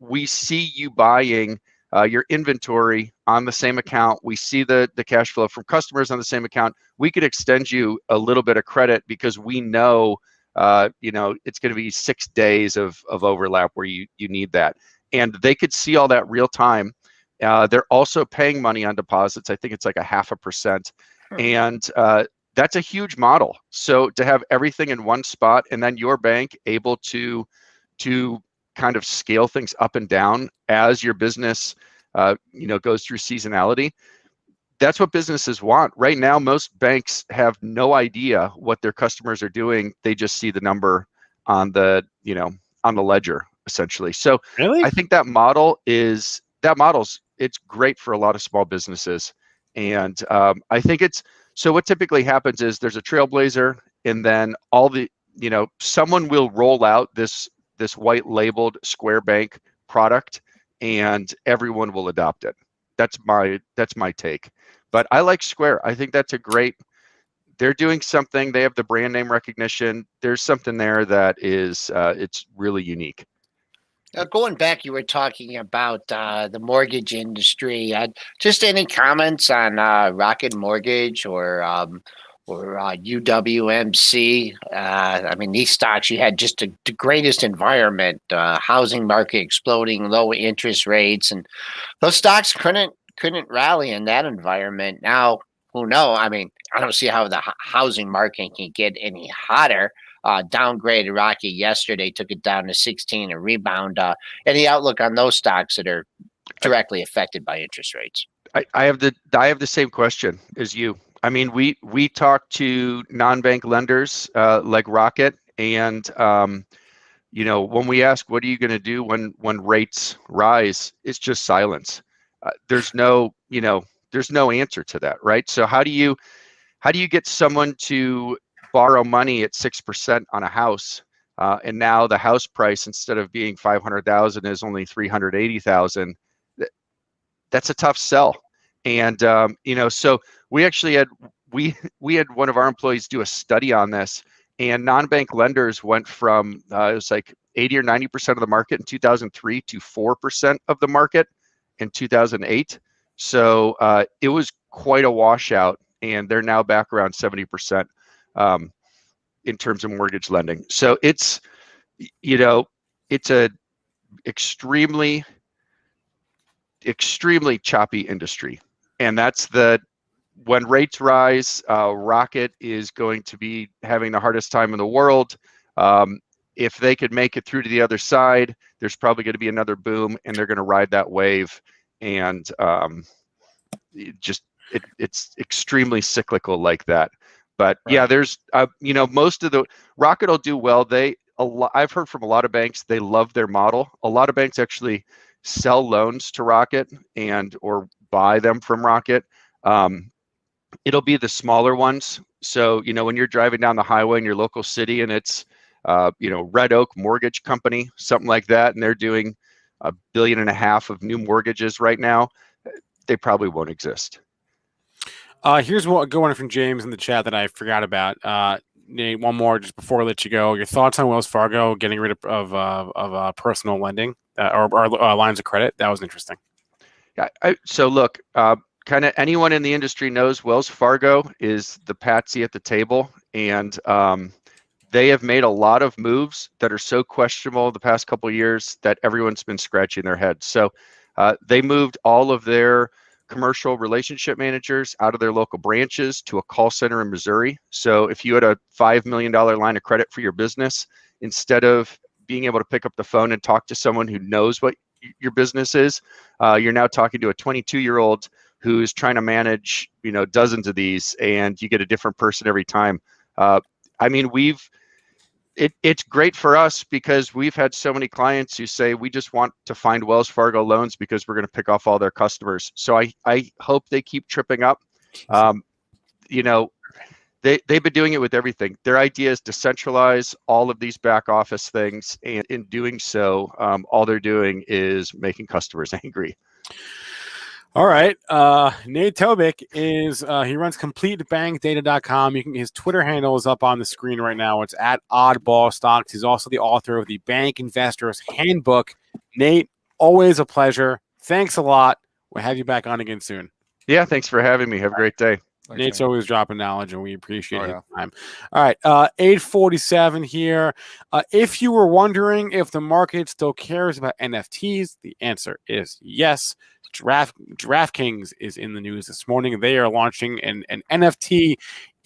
S4: we see you buying your inventory on the same account. We see the cash flow from customers on the same account. We could extend you a little bit of credit because we know, it's going to be 6 days of overlap where you need that. And they could see all that real time. They're also paying money on deposits. I think it's like 0.5%. And that's a huge model. So to have everything in one spot and then your bank able to kind of scale things up and down as your business, goes through seasonality, that's what businesses want. Right now, most banks have no idea what their customers are doing. They just see the number on the ledger, essentially. So
S1: Really?
S4: I think it's great for a lot of small businesses. And I think so what typically happens is there's a trailblazer, and then someone will roll out this white labeled Square Bank product, and everyone will adopt it. That's my take. But I like Square. I think that's they're doing something. They have the brand name recognition. There's something there that is, it's really unique.
S2: Going back, you were talking about the mortgage industry. Just any comments on Rocket Mortgage or UWMC? I mean, these stocks, you had just the greatest environment, housing market exploding, low interest rates, and those stocks couldn't rally in that environment. Now, who knows? I mean, I don't see how the housing market can get any hotter. Downgraded Rocky yesterday, took it down to 16, a rebound. Any outlook on those stocks that are directly affected by interest rates?
S4: I have the same question as you. I mean, we talk to non-bank lenders like Rocket, and when we ask what are you going to do when rates rise, it's just silence. There's no answer to that, right? So how do you get someone to borrow money at 6% on a house, and now the house price, instead of being 500,000, is only 380,000? That's a tough sell. And so we actually had one of our employees do a study on this, and non-bank lenders went from it was like 80 or 90% of the market in 2003 to 4% of the market in 2008. So it was quite a washout, and they're now back around 70%. In terms of mortgage lending. So it's a extremely choppy industry. And that's when rates rise, Rocket is going to be having the hardest time in the world. If they could make it through to the other side, there's probably going to be another boom, and they're going to ride that wave. And it's extremely cyclical like that. But right. Yeah, there's most of the Rocket will do well. I've heard from a lot of banks, they love their model. A lot of banks actually sell loans to Rocket or buy them from Rocket, it'll be the smaller ones. So, when you're driving down the highway in your local city and it's, Red Oak Mortgage Company, something like that, and they're doing $1.5 billion of new mortgages right now, they probably won't exist.
S1: Here's what going from James in the chat that I forgot about. Nate, one more just before I let you go. Your thoughts on Wells Fargo getting rid of personal lending or lines of credit? That was interesting.
S4: Yeah. So look, kind of anyone in the industry knows Wells Fargo is the patsy at the table, and they have made a lot of moves that are so questionable the past couple of years that everyone's been scratching their heads. So they moved all of their commercial relationship managers out of their local branches to a call center in Missouri. So if you had a $5 million line of credit for your business, instead of being able to pick up the phone and talk to someone who knows what your business is, you're now talking to a 22-year-old who's trying to manage, dozens of these, and you get a different person every time. It's great for us because we've had so many clients who say we just want to find Wells Fargo loans because we're going to pick off all their customers. So I hope they keep tripping up. They've been doing it with everything. Their idea is to centralize all of these back office things, and in doing so, all they're doing is making customers angry.
S1: All right. Nate Tobik is he runs CompleteBankData.com. His Twitter handle is up on the screen right now. It's at Oddball Stocks. He's also the author of the Bank Investor's Handbook. Nate, always a pleasure. Thanks a lot. We'll have you back on again soon.
S4: Yeah, thanks for having me. Have a great day.
S3: Thanks,
S1: Nate's
S3: Nate.
S1: always dropping knowledge, and we appreciate his
S3: Yeah.
S1: time. All right, 8:47 here. If you were wondering if the market still cares about NFTs, the answer is yes. DraftKings is in the news this morning. They are launching an NFT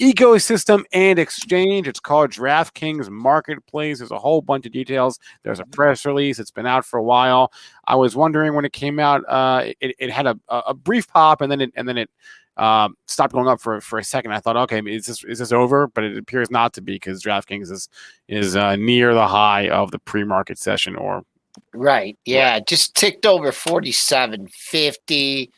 S1: ecosystem and exchange. It's called DraftKings Marketplace. There's a whole bunch of details. There's a press release. It's been out for a while. I was wondering when it came out, it had a brief pop, and then it stopped going up for a second. I thought, okay, is this over? But it appears not to be, because DraftKings is near the high of the pre-market session, or
S2: Right. Yeah. Just ticked over 47.50.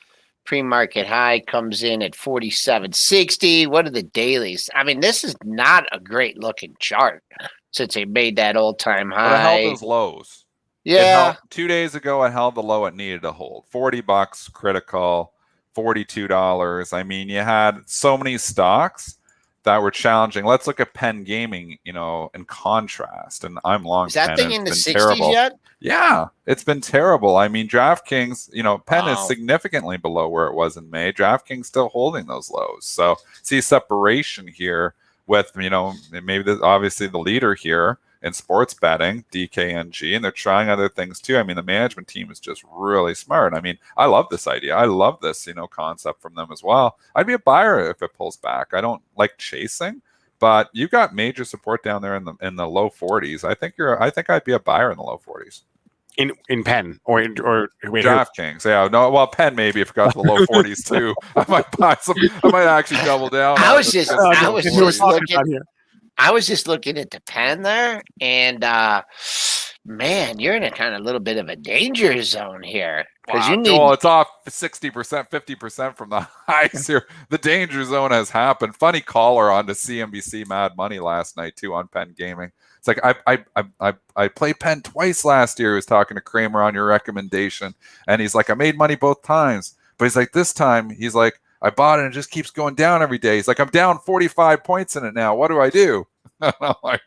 S2: Pre-market high comes in at 47.60. What are the dailies? I mean, this is not a great looking chart since they made that all-time high.
S3: But it held those lows.
S2: Yeah.
S3: 2 days ago, it held the low it needed to hold. $40 critical, $42. I mean, you had so many stocks that were challenging. Let's look at Penn Gaming, in contrast. And I'm long.
S2: Is that
S3: Penn.
S2: thing
S3: It's
S2: in the
S3: been
S2: 60s
S3: terrible.
S2: yet?
S3: Yeah, it's been terrible. I mean, DraftKings, Penn is
S2: Wow.
S3: significantly below where it was in May. DraftKings still holding those lows. So see separation here with, maybe obviously the leader here in sports betting, DKNG, and they're trying other things too. I mean, the management team is just really smart. I mean, I love this idea. I love this, concept from them as well. I'd be a buyer if it pulls back. I don't like chasing, but you've got major support down there in the low 40s. I think I'd be a buyer in the low 40s.
S1: in Penn or wait,
S3: DraftKings, yeah, no, well, Penn maybe if it got to the low 40s too. I might buy some. I might actually double down.
S2: I
S3: on
S2: was
S3: it
S2: just-
S3: because
S2: I
S3: it's
S2: was
S3: low
S2: just
S3: 40s.
S2: looking- I was just looking at the pen there, and man, you're in a kind of little bit of a danger zone here, because
S3: Wow,
S2: you need.
S3: Joel, it's off 60%, 50% from the highs here. The danger zone has happened. Funny caller on to CNBC Mad Money last night too on Penn Gaming. It's like I played Penn twice last year. He was talking to Kramer on your recommendation, and he's like, I made money both times, but he's like, this time he's like, I bought it and it just keeps going down every day. He's like, I'm down 45 points in it now. What do I do? And I'm like,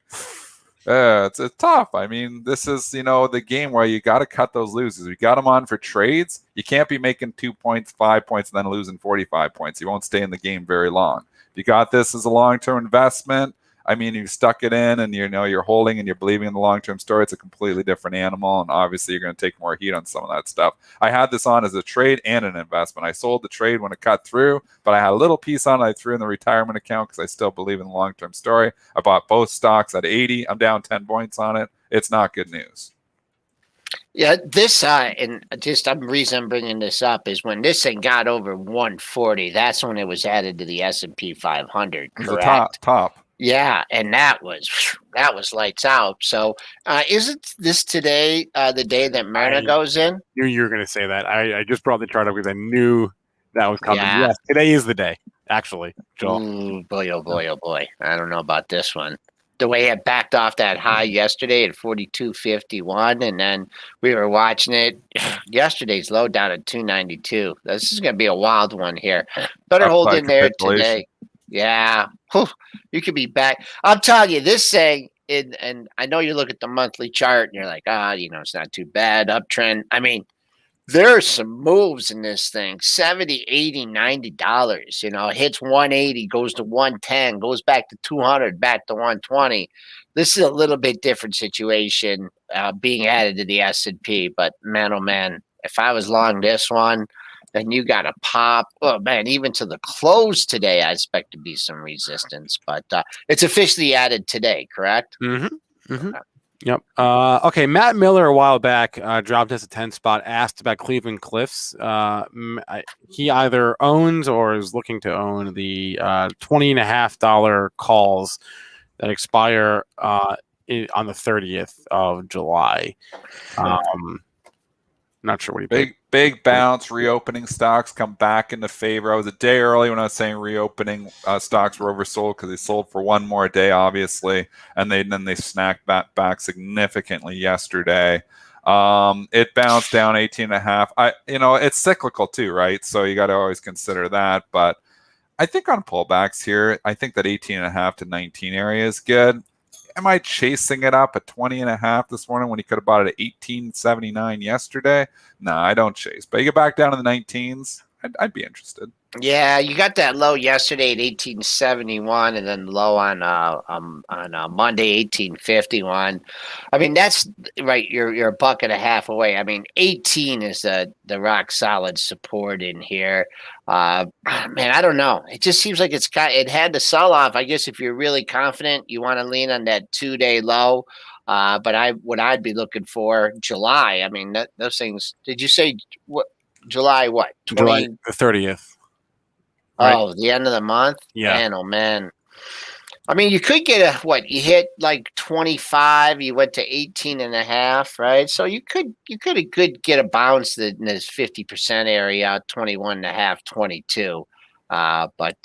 S3: it's tough. I mean, this is, the game where you got to cut those losses. You got them on for trades. You can't be making 2 points, 5 points, and then losing 45 points. You won't stay in the game very long. If you got this as a long-term investment, I mean, you stuck it in and you're holding and you're believing in the long-term story. It's a completely different animal. And obviously you're going to take more heat on some of that stuff. I had this on as a trade and an investment. I sold the trade when it cut through, but I had a little piece on it I threw in the retirement account because I still believe in the long-term story. I bought both stocks at 80. I'm down 10 points on it. It's not good news.
S2: Yeah, this and just the reason I'm bringing this up is when this thing got over 140, that's when it was added to the S&P 500.
S3: It was
S2: Correct.
S3: a top.
S2: Yeah, and that was lights out. So, isn't this today the day that Myrna goes in?
S1: Knew you were going to say that. I just brought the chart up because I knew that was coming.
S2: Yeah.
S1: Yes, today is the day, actually, Joel.
S2: Ooh, boy, oh boy, oh boy. I don't know about this one. The way it backed off that high yesterday at 42.51, and then we were watching it. Yesterday's low down at 292. This is going to be a wild one here. Better hold
S3: Upside
S2: in there
S3: capitulation.
S2: today. Yeah, whew, you could be back. I'm telling you, this thing, and I know you look at the monthly chart and you're like, it's not too bad, uptrend. I mean, there are some moves in this thing, 70, 80, $90. It hits 180, goes to 110, goes back to 200, back to 120. This is a little bit different situation being added to the S&P. But man, oh man, if I was long this one, then you got to pop. Oh man, even to the close today, I expect to be some resistance. But it's officially added today, correct?
S1: Mm-hmm. Mm-hmm. Yep. Okay. Matt Miller a while back dropped us a 10 spot, asked about Cleveland Cliffs. He either owns or is looking to own the $20.50 calls that expire on the 30th of July. Not sure what he paid.
S3: Big bounce. Reopening stocks come back into favor. I was a day early when I was saying reopening stocks were oversold because they sold for one more day, obviously, and then they snacked back significantly yesterday. It bounced down 18.5. It's cyclical too, right? So you got to always consider that. But I think on pullbacks here, I think that 18.5 to 19 area is good. Am I chasing it up at 20.5 this morning when you could have bought it at 18.79 yesterday? No, I don't chase. But you get back down to the 19s, I'd be interested.
S2: Yeah, you got that low yesterday at 1871, and then low on Monday 1851. I mean, that's right. You're a buck and a half away. I mean, 18 is the rock solid support in here. Man, I don't know. It just seems like it had to sell off. I guess if you're really confident, you want to lean on that 2-day low. But I'd be looking for July. I mean, those things. Did you say what? July what? 20?
S1: July the 30th. Right.
S2: Oh, the end of the month?
S1: Yeah.
S2: Man, oh man. I mean, you could get you hit like 25, you went to 18.5, right? So you could get a bounce in this 50% area, 21.5, 22. But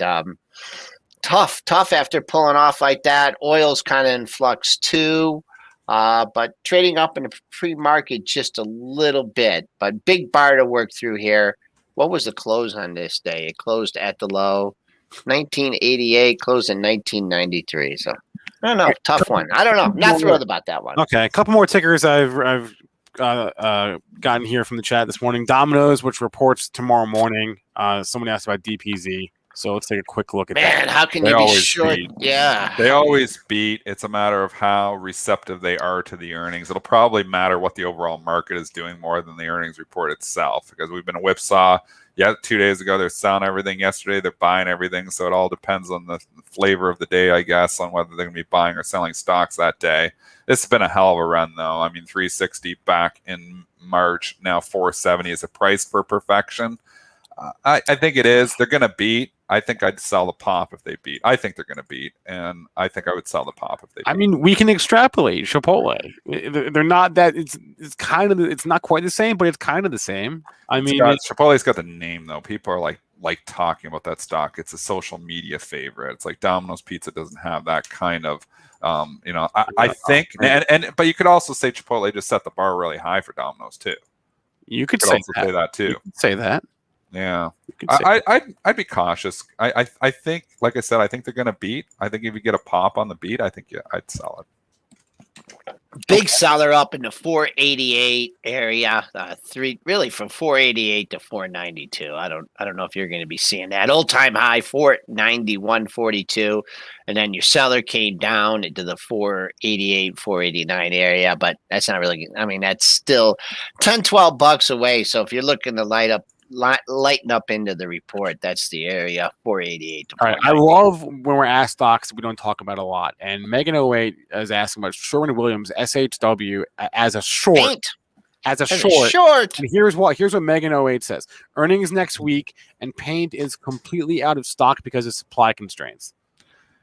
S2: tough after pulling off like that. Oil's kind of in flux too. But trading up in the pre-market just a little bit, but big bar to work through here. What was the close on this day? It closed at the low, 1988, closed in 1993. So I don't know, tough one. I don't know. Not thrilled about that one.
S1: Okay, a couple more tickers I've gotten here from the chat this morning. Domino's, which reports tomorrow morning. Someone asked about DPZ. So let's take a quick look at that.
S2: Man, how can you be short? Yeah.
S3: They always beat. It's a matter of how receptive they are to the earnings. It'll probably matter what the overall market is doing more than the earnings report itself, because we've been a whipsaw. Yeah, 2 days ago, they're selling everything. Yesterday, they're buying everything. So it all depends on the flavor of the day, I guess, on whether they're going to be buying or selling stocks that day. It's been a hell of a run, though. I mean, 360 back in March, now 470 is a price for perfection. I think it is. They're going to beat. I think I'd sell the pop if they beat. I think they're going to beat, and I think I would sell the pop if they beat.
S1: I mean, we can extrapolate Chipotle. They're not that. It's not quite the same, but it's kind of the same.
S3: Chipotle's got the name though. People are like talking about that stock. It's a social media favorite. It's like Domino's Pizza doesn't have that kind of. I think, but you could also say Chipotle just set the bar really high for Domino's too.
S1: You could say
S3: that too.
S1: You could say that.
S3: Yeah, I'd be cautious. I think, like I said, I think they're going to beat. I think if you get a pop on the beat, I think I'd sell it.
S2: Big seller up in the 488 area. Really from 488 to 492. I don't know if you're going to be seeing that. Old time high 491.42, and then your seller came down into the 488, 489 area. But that's not really. I mean, that's still $10-12 away. So if you're looking to lighten up into the report, that's the area 488 to 490.
S1: All right, I love when we're asked stocks we don't talk about a lot, and Megan 08 is asking about Sherwin-Williams SHW as a short.
S2: Paint.
S1: As a short. And here's what Megan 08 says: earnings next week, and paint is completely out of stock because of supply constraints.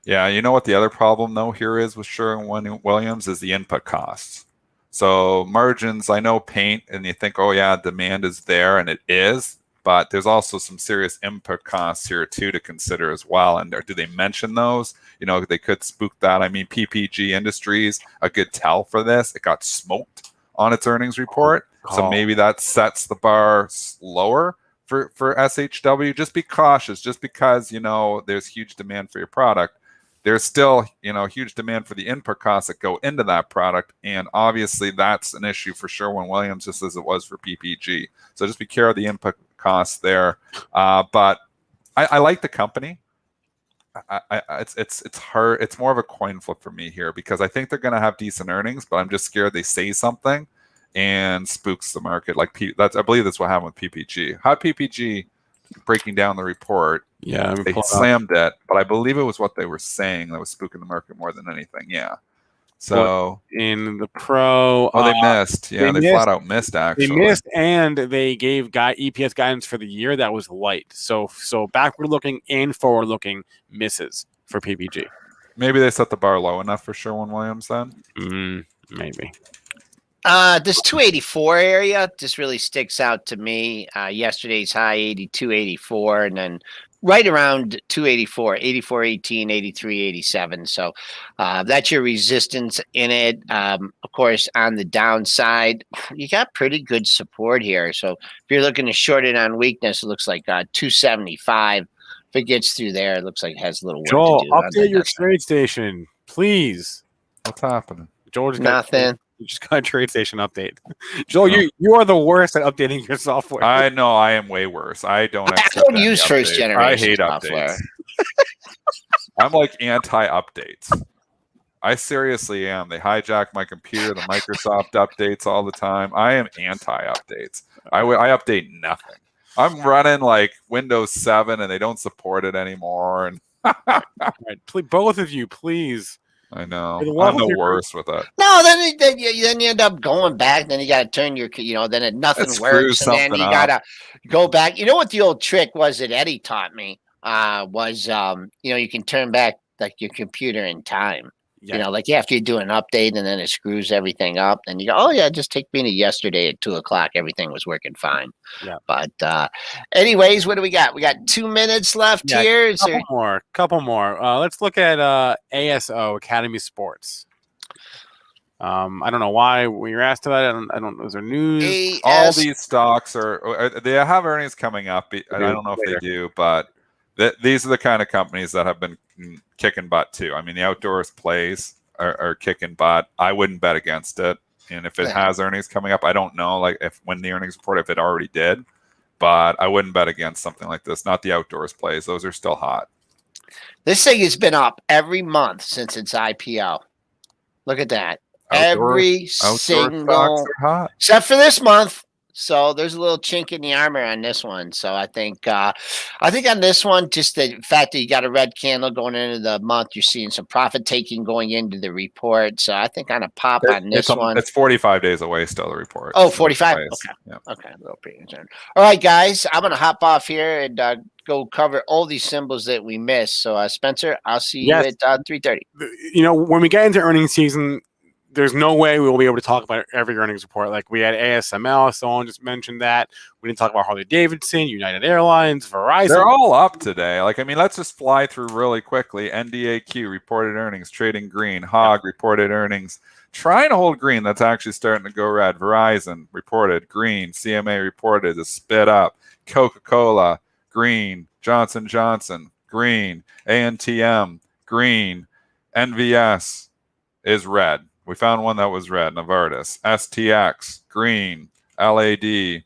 S3: Yeah, you know what the other problem though here is with Sherwin-Williams is the input costs. So margins, I know paint, and you think, oh yeah, demand is there, and it is, but there's also some serious input costs here too to consider as well. And do they mention those? You know, they could spook that. I mean, PPG Industries, a good tell for this. It got smoked on its earnings report, so maybe that sets the bar lower for SHW. Just be cautious, just because you know there's huge demand for your product. There's still, you know, huge demand for the input costs that go into that product. And obviously that's an issue for Sherwin-Williams, just as it was for PPG. So just be careful of the input costs there. But I like the company. It's hard. It's more of a coin flip for me here, because I think they're going to have decent earnings, but I'm just scared they say something and spooks the market. Like I believe that's what happened with PPG. How PPG breaking down the report?
S1: Yeah,
S3: they slammed it, but I believe it was what they were saying that was spooking the market more than anything. Yeah. So
S1: in the Pro,
S3: they missed. Yeah, they flat out missed. Actually,
S1: they missed, and they gave EPS guidance for the year that was light. So backward looking and forward looking misses for PPG.
S3: Maybe they set the bar low enough for Sherwin-Williams then.
S1: Maybe.
S2: This 284 area just really sticks out to me. Yesterday's high 82.84, and then right around 284, 84.18, 83.87. So that's your resistance in it. Of course, on the downside, you got pretty good support here. So if you're looking to short it on weakness, it looks like 275. If it gets through there, it looks like it has a little work
S1: Joel,
S2: to do.
S1: update your trade station, please.
S3: What's happening?
S1: Joel just
S2: nothing.
S1: You just got a trade station update. Joel, you are the worst at updating your software.
S3: I know, I am way worse. I don't
S2: use first generation
S3: I hate
S2: software.
S3: Updates. I'm like anti-updates. I seriously am. They hijack my computer, the Microsoft updates all the time. I am anti-updates. I update nothing. I'm running like Windows 7 and they don't support it anymore. And
S1: right, both of you, please.
S3: I know. I'm the worst with it.
S2: No, then you end up going back. Then you got to turn your, then nothing works, and then you got to go back. You know what the old trick was that Eddie taught me was, you can turn back like your computer in time. Yeah. Like after you do an update and then it screws everything up, then you go, oh yeah, just take me to yesterday at 2:00. Everything was working fine. Yeah. But anyways, what do we got? We got 2 minutes left here.
S1: Couple more. Let's look at ASO, Academy Sports. I don't know why we were asked about it. I don't know. Is there news?
S3: All these stocks they have earnings coming up. I don't know if they do, but these are the kind of companies that have been kicking butt too. I mean, the outdoors plays are kicking butt. I wouldn't bet against it. And if it has earnings coming up, I don't know, like when the earnings report, if it already did, but I wouldn't bet against something like this. Not the outdoors plays; those are still hot.
S2: This thing has been up every month since its IPO. Look at that. Every single, except for this month. So there's a little chink in the armor on this one. So I think on this one, just the fact that you got a red candle going into the month, you're seeing some profit taking going into the report. So I think on a pop on this one.
S3: It's 45 days away still, the report.
S2: Oh, 45? Okay. Yeah. Okay. A little pretty concerned. All right, guys, I'm going to hop off here and go cover all these symbols that we missed. So Spencer, I'll see you at 3:30.
S1: When we get into earnings season, there's no way we will be able to talk about every earnings report. Like we had ASML, someone just mentioned that. We didn't talk about Harley Davidson, United Airlines, Verizon.
S3: They're all up today. Like, I mean, let's just fly through really quickly. NDAQ reported earnings, trading green. HOG reported earnings, trying to hold green. That's actually starting to go red. Verizon reported green. CMA reported a spit up. Coca-Cola, green. Johnson Johnson, green. ANTM, green. NVS is red. We found one that was red, Novartis. STX, green. LAD,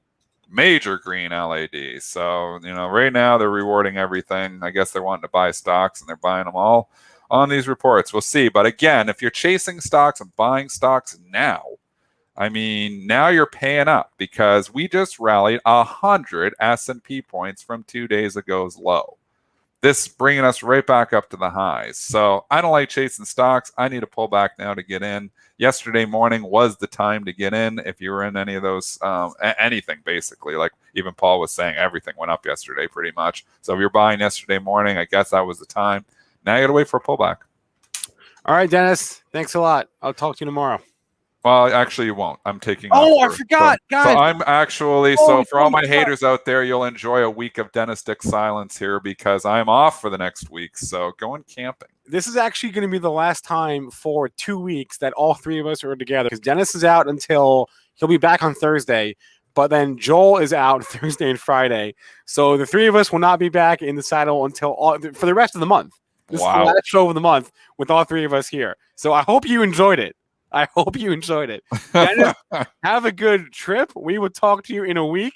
S3: major green LAD. So, right now they're rewarding everything. I guess they're wanting to buy stocks, and they're buying them all on these reports. We'll see. But again, if you're chasing stocks and buying stocks now, I mean, now you're paying up, because we just rallied 100 S&P points from 2 days ago's low. This bringing us right back up to the highs. So I don't like chasing stocks. I need to pull back now to get in. Yesterday morning was the time to get in if you were in any of those, anything basically. Like even Paul was saying, everything went up yesterday pretty much. So if you're buying yesterday morning, I guess that was the time. Now you got to wait for a pullback.
S1: All right, Dennis. Thanks a lot. I'll talk to you tomorrow.
S3: Well, actually, you won't. I'm taking.
S1: Oh,
S3: off
S1: I forgot, guys.
S3: So I'm actually.
S1: Oh,
S3: So for all my
S1: God.
S3: haters out there, you'll enjoy a week of Dennis Dick silence here because I'm off for the next week. So going camping.
S1: This is actually going to be the last time for 2 weeks that all three of us are together because Dennis is out until he'll be back on Thursday. But then Joel is out Thursday and Friday. So the three of us will not be back in the saddle until for the rest of the month. This is the last show of the month with all three of us here. So I hope you enjoyed it. Dennis, have a good trip. We will talk to you in a week.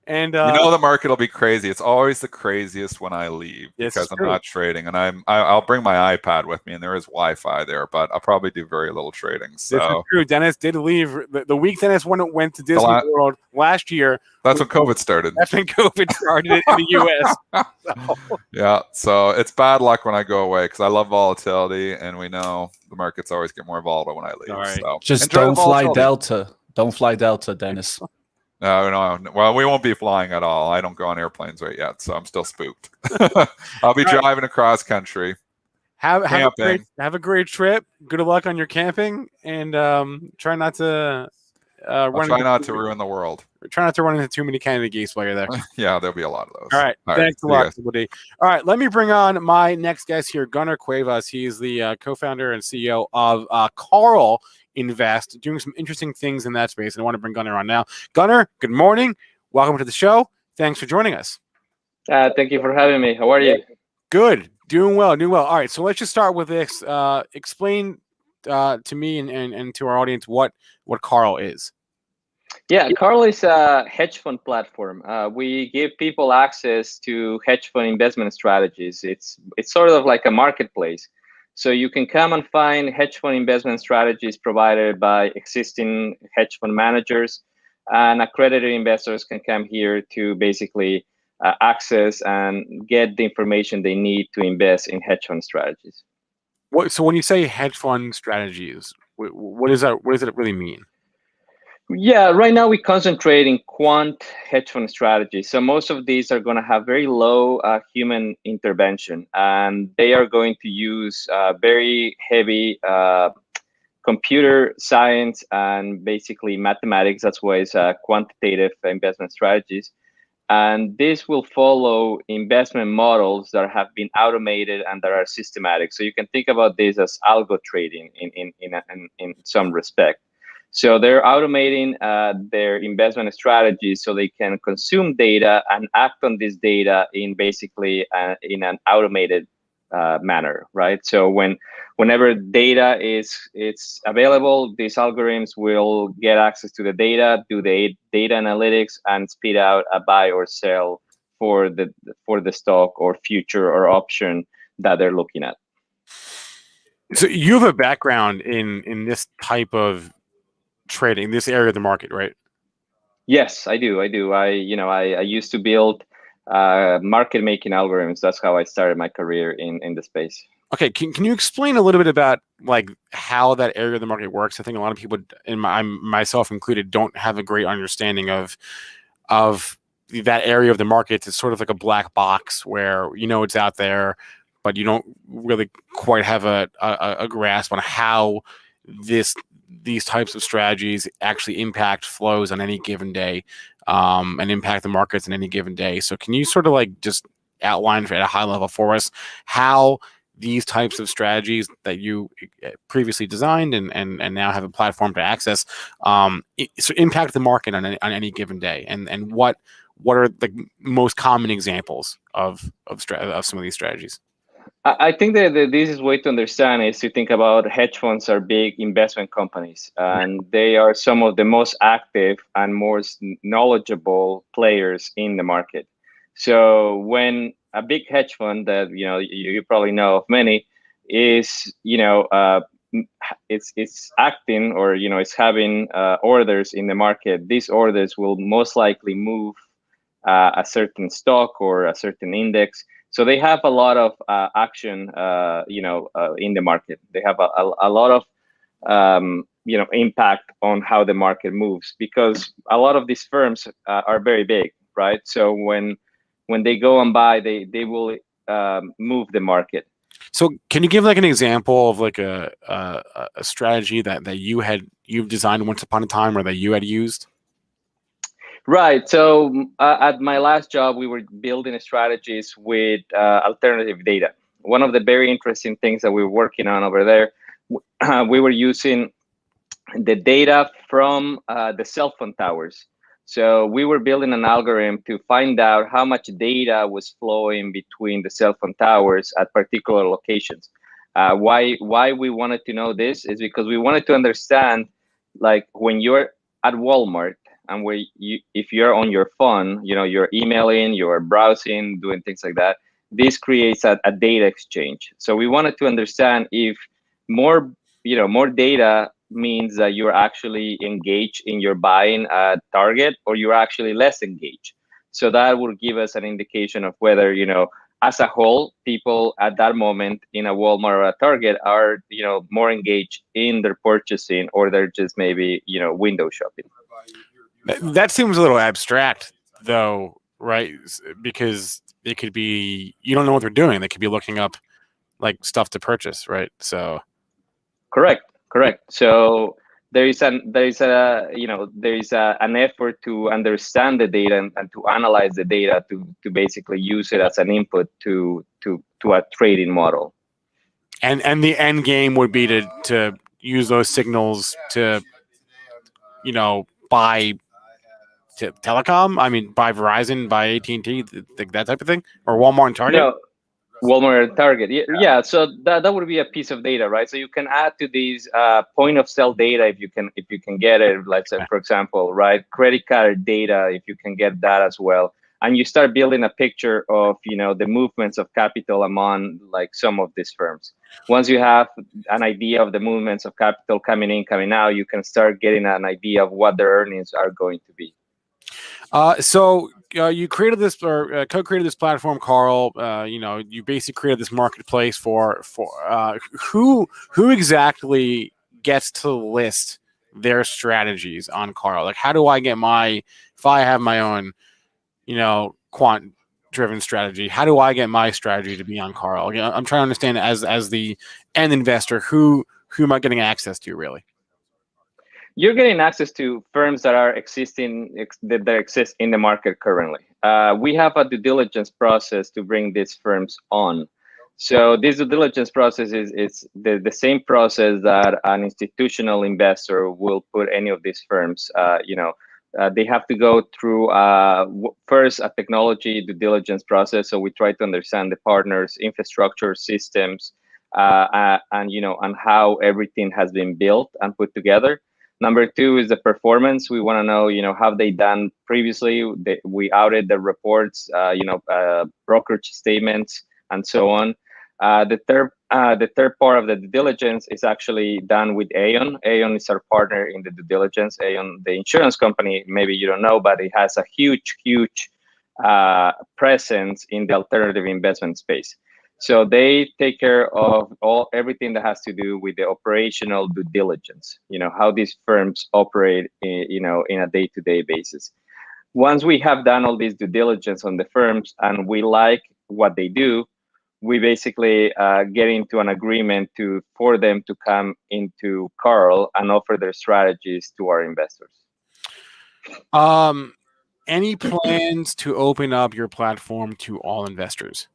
S1: And
S3: you know the market will be crazy. It's always the craziest when I leave because I'm not trading, and I'll bring my iPad with me, and there is Wi-Fi there, but I'll probably do very little trading. So
S1: this is true. Dennis did leave the week Dennis went to Disney World last year.
S3: That's when COVID started.
S1: That's when COVID started in the U.S. So.
S3: Yeah, so it's bad luck when I go away because I love volatility, and we know the markets always get more volatile when I leave.
S1: All right.
S3: So
S5: just don't fly Delta. Don't fly Delta, Dennis.
S3: No. Well, we won't be flying at all. I don't go on airplanes right yet, so I'm still spooked. I'll be driving across country.
S1: Have a great trip. Good luck on your camping, and try not to
S3: ruin the world.
S1: Try not to run into too many Canada geese while you're there.
S3: Yeah, there'll be a lot of those.
S1: All right. Thanks a lot, everybody. All right, let me bring on my next guest here, Gunnar Cuevas. He's the co-founder and CEO of Carl Invest, doing some interesting things in that space. And I want to bring Gunnar on now. Gunnar, good morning. Welcome to the show. Thanks for joining us.
S6: Thank you for having me. How are you?
S1: Good. Doing well. All right. So let's just start with this. Explain to me and to our audience what Carl is.
S6: Yeah, Carl is a hedge fund platform. We give people access to hedge fund investment strategies. It's sort of like a marketplace. So you can come and find hedge fund investment strategies provided by existing hedge fund managers, and accredited investors can come here to basically access and get the information they need to invest in hedge fund strategies.
S1: So when you say hedge fund strategies, what is that? What does it really mean?
S6: Yeah, right now we concentrate in quant hedge fund strategies. So most of these are going to have very low human intervention, and they are going to use very heavy computer science and basically mathematics. That's why it's quantitative investment strategies. And this will follow investment models that have been automated and that are systematic. So you can think about this as algo trading in some respect. So they're automating their investment strategies so they can consume data and act on this data in basically in an automated manner, right? So whenever data is available, these algorithms will get access to the data, do the data analytics, and spit out a buy or sell for the stock or future or option that they're looking at.
S1: So you have a background in this type of trading, this area of the market, right?
S6: Yes, I do. I used to build market making algorithms. That's how I started my career in the space.
S1: Okay, can you explain a little bit about like how that area of the market works? I think a lot of people, myself included, don't have a great understanding of that area of the market. It's sort of like a black box where it's out there, but you don't really quite have a grasp on how these types of strategies actually impact flows on any given day, and impact the markets on any given day. So can you sort of like just outline at a high level for us how these types of strategies that you previously designed and now have a platform to access impact the market on any given day, and what are the most common examples of some of these strategies?
S6: I think that the easiest way to understand is to think about hedge funds are big investment companies, and they are some of the most active and most knowledgeable players in the market. So when a big hedge fund that you probably know of many is it's acting or it's having orders in the market, these orders will most likely move a certain stock or a certain index. So they have a lot of action, in the market. They have a lot of, impact on how the market moves, because a lot of these firms are very big, right? So when they go and buy, they will move the market.
S1: So can you give like an example of like a strategy that you've designed once upon a time or that you had used?
S6: Right. So at my last job, we were building strategies with alternative data. One of the very interesting things that we were working on over there, we were using the data from the cell phone towers. So we were building an algorithm to find out how much data was flowing between the cell phone towers at particular locations. Why we wanted to know this is because we wanted to understand, like when you're at Walmart and if you're on your phone, you're emailing, you're browsing, doing things like that. This creates a data exchange. So we wanted to understand if more more data means that you're actually engaged in your buying at Target or you're actually less engaged. So that will give us an indication of whether, as a whole, people at that moment in a Walmart or a Target are, more engaged in their purchasing, or they're just maybe, window shopping.
S1: That seems a little abstract though, right? Because it could be, you don't know what they're doing. They could be looking up like stuff to purchase, right? So
S6: Correct. So there is an effort to understand the data and to analyze the data to basically use it as an input to a trading model.
S1: And the end game would be to use those signals to, buy telecom. I mean, buy Verizon, buy AT&T, that type of thing, or Walmart and Target.
S6: No, Walmart and Target. Yeah. So that would be a piece of data, right? So you can add to these point of sale data if you can get it. Let's say, for example, right, credit card data if you can get that as well, and you start building a picture of the movements of capital among like some of these firms. Once you have an idea of the movements of capital coming in, coming out, you can start getting an idea of what their earnings are going to be.
S1: So you created this or co-created this platform, Carl. You basically created this marketplace for who exactly gets to list their strategies on Carl. Like, how do I get if I have my own, quant driven strategy, how do I get my strategy to be on Carl? I'm trying to understand as the end investor, who am I getting access to really?
S6: You're getting access to firms that are that exist in the market currently. We have a due diligence process to bring these firms on. So this due diligence process is the same process that an institutional investor will put any of these firms. They have to go through first a technology due diligence process. So we try to understand the partners, infrastructure, systems, and how everything has been built and put together. Number two is the performance. We want to know, have they done previously? We audited the reports, brokerage statements, and so on. The third part of the due diligence is actually done with Aon. Aon is our partner in the due diligence. Aon, the insurance company, maybe you don't know, but it has a huge presence in the alternative investment space. So they take care of everything that has to do with the operational due diligence, how these firms operate, in a day-to-day basis. Once we have done all this due diligence on the firms and we like what they do, we basically get into an agreement for them to come into Carl and offer their strategies to our investors.
S1: Any plans to open up your platform to all investors?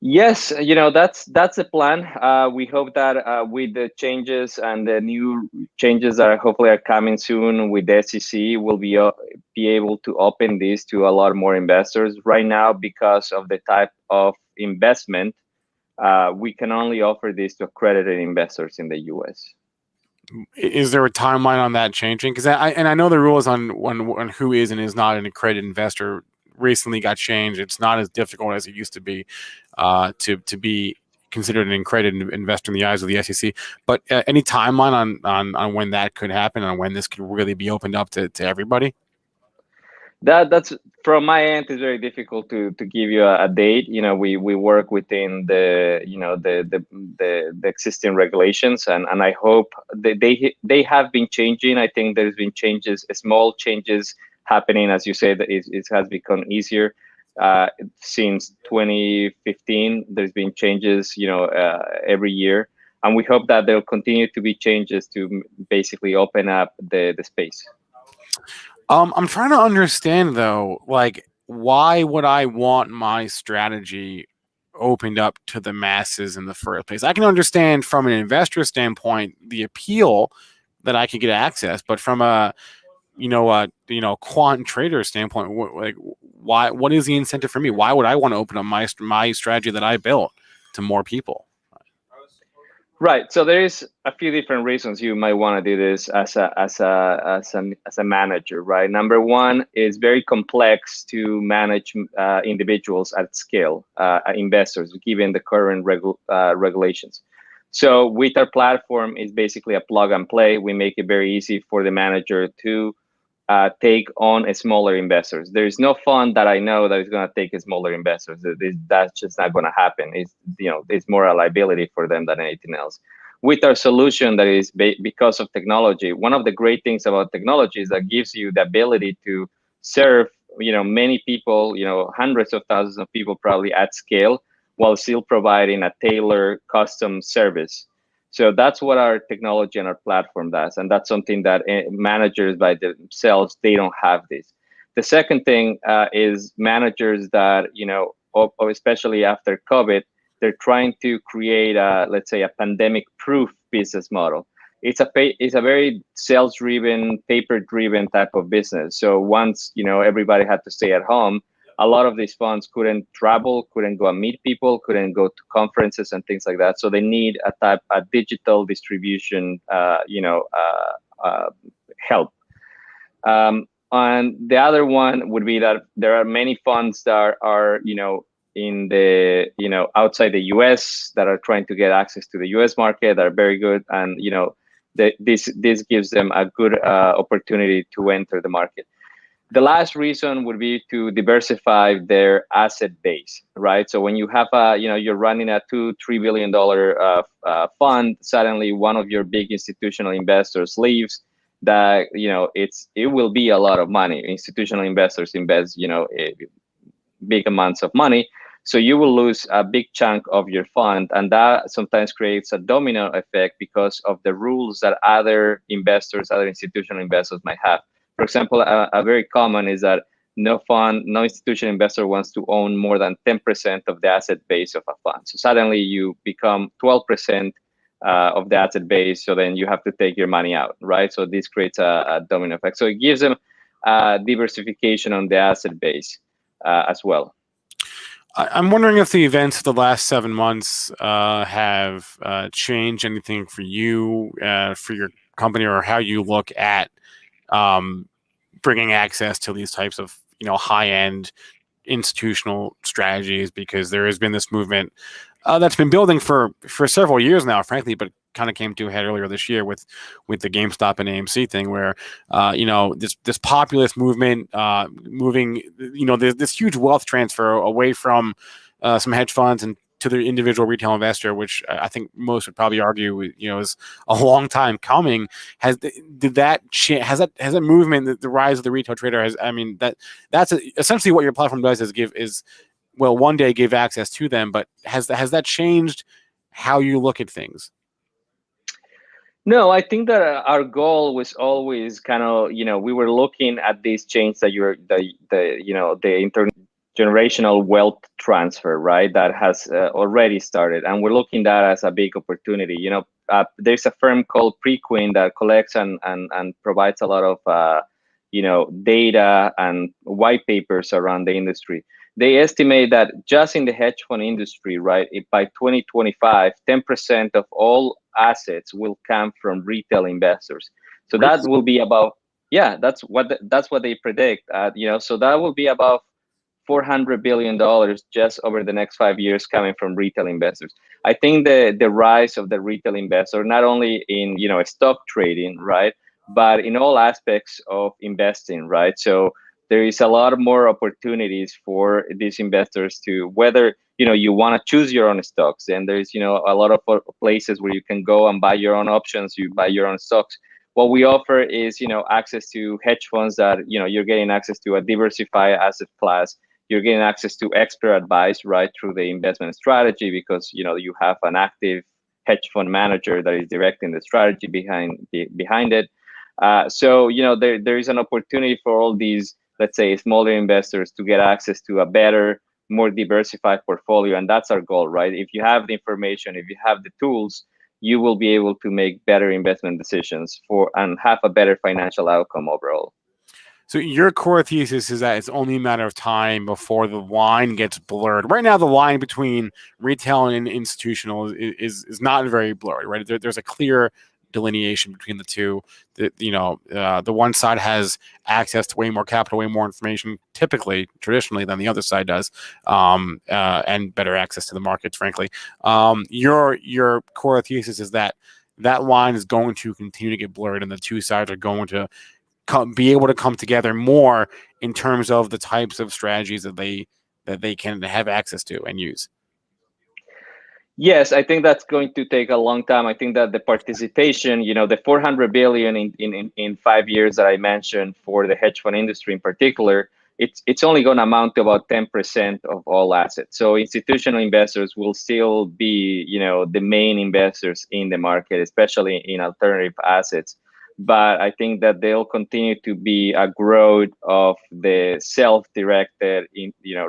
S6: Yes, that's the plan. We hope that with the changes and the new changes that hopefully are coming soon with the SEC, we'll be able to open this to a lot more investors. Right now, because of the type of investment, we can only offer this to accredited investors in the U.S.
S1: Is there a timeline on that changing? Because I know the rules on who is and is not an accredited investor recently got changed. It's not as difficult as it used to be to be considered an accredited investor in the eyes of the SEC. But any timeline on when that could happen and when this could really be opened up to everybody?
S6: That's from my end. It's very difficult to give you a date. We work within the the existing regulations, and I hope they have been changing. I think there's been changes, small changes happening. As you said, it has become easier. Since 2015, there's been changes, every year, and we hope that there'll continue to be changes to basically open up the space.
S1: I'm trying to understand though, like, why would I want my strategy opened up to the masses in the first place? I can understand from an investor standpoint the appeal that I could get access, but from a quant trader standpoint, why? What is the incentive for me? Why would I want to open up my strategy that I built to more people?
S6: Right. So there is a few different reasons you might want to do this as a manager, right? Number one is very complex to manage individuals at scale, investors, given the current regulations. So with our platform, it's basically a plug and play. We make it very easy for the manager to take on a smaller investors. There is no fund that I know that is going to take a smaller investors. That's just not going to happen. It's more a liability for them than anything else. With our solution, that is because of technology. One of the great things about technology is that gives you the ability to serve many people, hundreds of thousands of people probably at scale, while still providing a tailored custom service. So that's what our technology and our platform does. And that's something that managers by themselves, they don't have this. The second thing is managers that, especially after COVID, they're trying to create let's say a pandemic proof business model. It's a very sales driven, paper driven type of business. So once, everybody had to stay at home, a lot of these funds couldn't travel, couldn't go and meet people, couldn't go to conferences and things like that. So they need a digital distribution, help. And the other one would be that there are many funds that are, in the, outside the US that are trying to get access to the US market that are very good. And, this gives them a good opportunity to enter the market. The last reason would be to diversify their asset base, right? So when you have you're running a $2-3 billion fund, suddenly one of your big institutional investors leaves, that it will be a lot of money. Institutional investors invest big amounts of money, so you will lose a big chunk of your fund, and that sometimes creates a domino effect because of the rules that other institutional investors might have. For example, a very common is that no institutional investor wants to own more than 10% of the asset base of a fund. So suddenly you become 12% of the asset base. So then you have to take your money out, right? So this creates a domino effect. So it gives them diversification on the asset base as well.
S1: I'm wondering if the events of the last 7 months have changed anything for you, for your company, or how you look at bringing access to these types of high-end institutional strategies, because there has been this movement that's been building for several years now, frankly, but kind of came to a head earlier this year with the GameStop and AMC thing, where this populist movement moving, there's this huge wealth transfer away from some hedge funds and to the individual retail investor, which I think most would probably argue, is a long time coming. Has that movement, the rise of the retail trader, that's essentially what your platform does, is one day give access to them, but has that changed how you look at things?
S6: No, I think that our goal was always kind of, we were looking at these change that the intergenerational wealth transfer, right? That has already started, and we're looking at that as a big opportunity. There's a firm called Prequin that collects and provides a lot of data and white papers around the industry. They estimate that just in the hedge fund industry, right, by 2025, 10% of all assets will come from retail investors. So that will be about, that's what they predict. So that will be about $400 billion just over the next 5 years coming from retail investors. I think the rise of the retail investor, not only in stock trading, right, but in all aspects of investing, right? So there is a lot more opportunities for these investors to, whether you want to choose your own stocks, and there's a lot of places where you can go and buy your own options, you buy your own stocks. What we offer is access to hedge funds that you're getting access to a diversified asset class. You're getting access to expert advice right through the investment strategy because you have an active hedge fund manager that is directing the strategy behind it. So there is an opportunity for all these, let's say, smaller investors to get access to a better, more diversified portfolio, and that's our goal, right? If you have the information, if you have the tools, you will be able to make better investment decisions and have a better financial outcome overall.
S1: So your core thesis is that it's only a matter of time before the line gets blurred. Right now, the line between retail and institutional is not very blurry, right? There's a clear delineation between the two. The one side has access to way more capital, way more information, traditionally, than the other side does, and better access to the markets, frankly. Your core thesis is that line is going to continue to get blurred, and the two sides are going to be able to come together more in terms of the types of strategies that they can have access to and use.
S6: Yes, I think that's going to take a long time. I think that the participation, the 400 billion in 5 years that I mentioned for the hedge fund industry in particular, it's only going to amount to about 10% of all assets. So institutional investors will still be, the main investors in the market, especially in alternative assets. But I think that they'll continue to be a growth of the self-directed,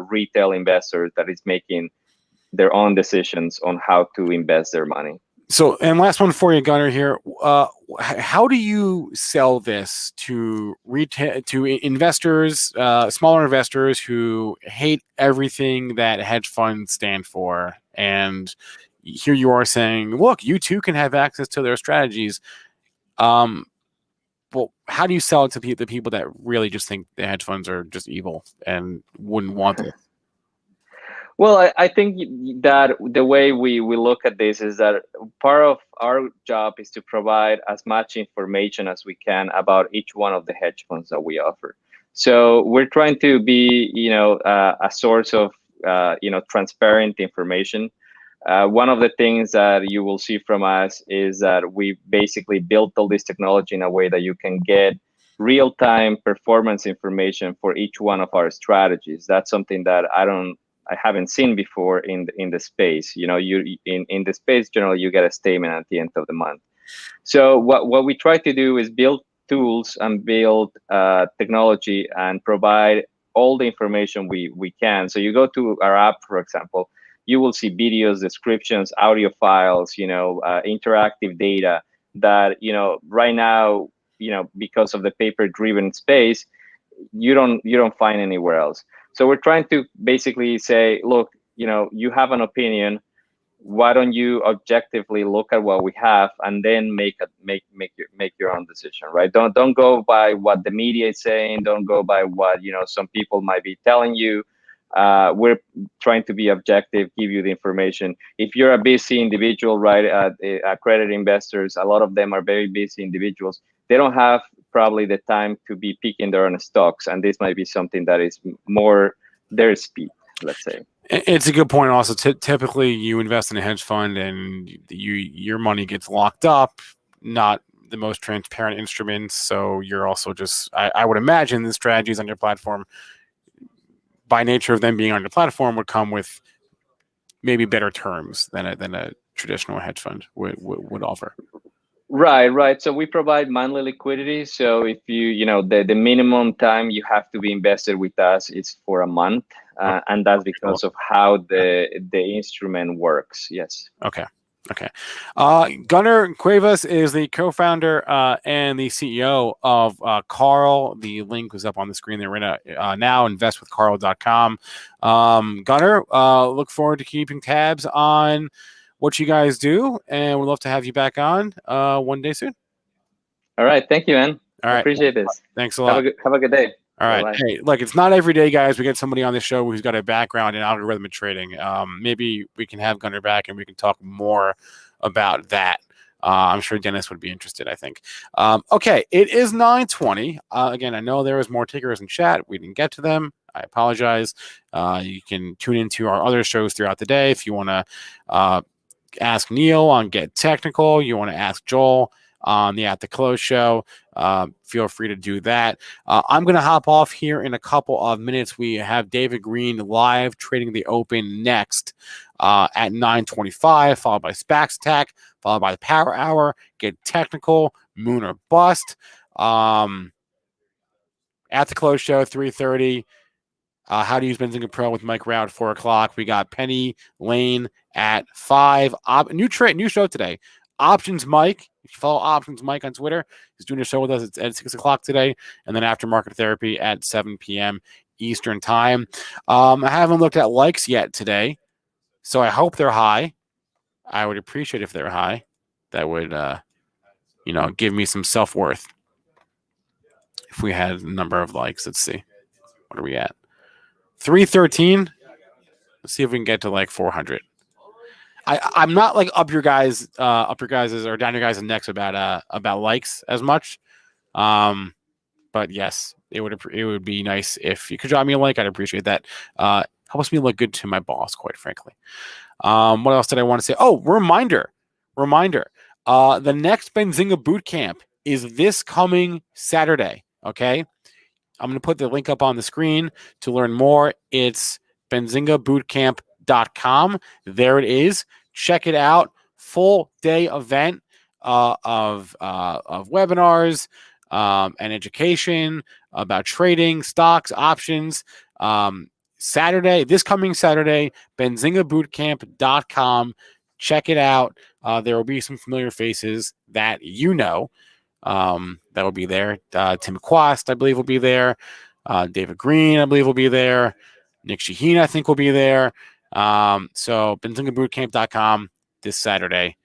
S6: retail investors that is making their own decisions on how to invest their money.
S1: So, and last one for you, Gunnar, here. How do you sell this to investors, smaller investors who hate everything that hedge funds stand for? And here you are saying, look, you too can have access to their strategies. Well, how do you sell it to the people that really just think the hedge funds are just evil and wouldn't want it?
S6: Well, I think that the way we look at this is that part of our job is to provide as much information as we can about each one of the hedge funds that we offer. So we're trying to be, a source of, transparent information. One of the things that you will see from us is that we basically built all this technology in a way that you can get real-time performance information for each one of our strategies. That's something that I haven't seen before in the space. You in the space generally you get a statement at the end of the month. So what we try to do is build tools and build technology and provide all the information we can. So you go to our app, for example, you will see videos, descriptions, audio files, interactive data that, right now, because of the paper-driven space, you don't find anywhere else. So we're trying to basically say, look, you have an opinion. Why don't you objectively look at what we have and then make your own decision, right? Don't go by what the media is saying. Don't go by what some people might be telling you. We're trying to be objective, give you the information. If you're a busy individual, right, accredited investors, a lot of them are very busy individuals. They don't have probably the time to be picking their own stocks, and this might be something that is more their speed, let's say.
S1: It's a good point. Also, typically you invest in a hedge fund and your money gets locked up, not the most transparent instruments. So you're also just, I would imagine the strategies on your platform, by nature of them being on your platform, would come with maybe better terms than a traditional hedge fund would offer.
S6: Right. So we provide monthly liquidity. So if the minimum time you have to be invested with us is for a month, and that's because of how the instrument works. Yes.
S1: Okay. Gunnar Cuevas is the co-founder and the CEO of Carl. The link was up on the screen there right now, investwithcarl.com. Gunnar, look forward to keeping tabs on what you guys do, and we'd love to have you back on one day soon.
S6: All right. Thank you, man.
S1: All right.
S6: I appreciate this.
S1: Thanks a lot.
S6: Have a good day.
S1: All right.
S6: Bye-bye.
S1: Hey, look, it's not every day, guys, we get somebody on the show who's got a background in algorithmic trading. Maybe we can have Gunnar back and we can talk more about that. I'm sure Dennis would be interested, I think. Okay, it is 9:20. Again, I know there was more takers in chat. We didn't get to them. I apologize. You can tune into our other shows throughout the day if you want to ask Neil on Get Technical. You want to ask Joel on the At the Close show. feel free to do that. I'm going to hop off here in a couple of minutes. We have David Green live trading the open next at 9:25, followed by SPAX Attack, followed by the Power Hour, Get Technical, Moon or Bust. At the close show, 3:30. How to use Benzinga Pro with Mike Rao at 4 o'clock. We got Penny Lane at 5. New show today. Options Mike. If you follow Options Mike on Twitter, he's doing a show with us at 6 o'clock today. And then Aftermarket Therapy at 7 p.m. Eastern Time. I haven't looked at likes yet today, so I hope they're high. I would appreciate if they're high. That would, give me some self-worth. If we had a number of likes, let's see. What are we at? 313. Let's see if we can get to like 400. I'm not like up your guys' or down your guys' necks about likes as much. But yes, it would be nice if you could drop me a like. I'd appreciate that. Helps me look good to my boss, quite frankly. What else did I want to say? Oh, reminder. The next Benzinga Bootcamp is this coming Saturday. Okay. I'm going to put the link up on the screen to learn more. It's benzingabootcamp.com. There it is. Check it out. Full day event of webinars and education about trading, stocks, options. This coming Saturday, benzingabootcamp.com. Check it out. There will be some familiar faces that that will be there. Tim Quast, I believe, will be there. David Green, I believe, will be there. Nick Shaheen, I think, will be there. So benzingabootcamp.com this Saturday.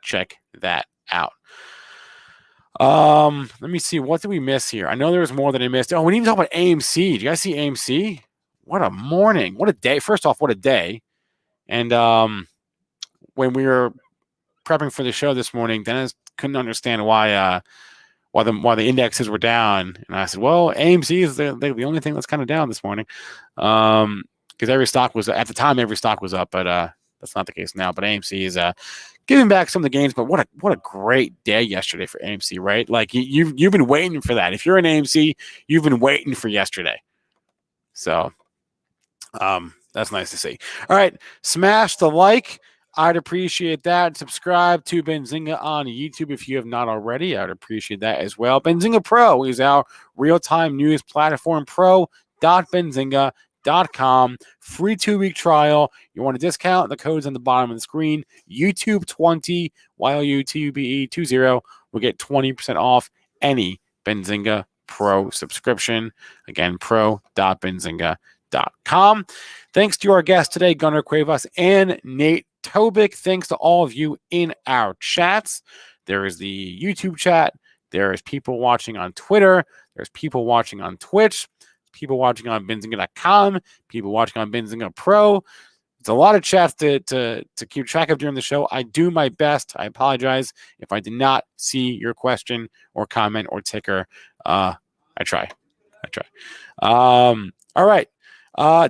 S1: Check that out. Let me see. What did we miss here? I know there was more than I missed. Oh, we didn't even talk about AMC. Did you guys see AMC? What a morning. What a day. First off, what a day. And when we were prepping for the show this morning, Dennis couldn't understand why the indexes were down, and I said, "Well, AMC is the only thing that's kind of down this morning, because every stock was at the time every stock was up, but that's not the case now. But AMC is giving back some of the gains. But what a great day yesterday for AMC, right? Like you've been waiting for that. If you're an AMC, you've been waiting for yesterday. So that's nice to see. All right, smash the like. I'd appreciate that. Subscribe to Benzinga on YouTube if you have not already. I'd appreciate that as well. Benzinga Pro is our real-time news platform. Pro.benzinga.com. Free 2-week trial. You want a discount? The code's on the bottom of the screen. YouTube20, YLUTUBE20 will get 20% off any Benzinga Pro subscription. Again, pro.benzinga.com. Thanks to our guests today, Gunnar, Cuevas, and Nate Tobik. Thanks to all of you in our chats. There is the YouTube chat. There is people watching on Twitter. There's people watching on Twitch. People watching on Benzinga.com. People watching on Benzinga Pro. It's a lot of chats to keep track of during the show. I do my best. I apologize if I did not see your question or comment or ticker. I try. All right.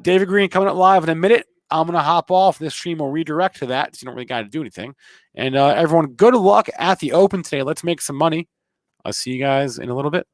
S1: David Green coming up live in a minute. I'm going to hop off. This stream will redirect to that, so you don't really got to do anything. And everyone, good luck at the Open today. Let's make some money. I'll see you guys in a little bit.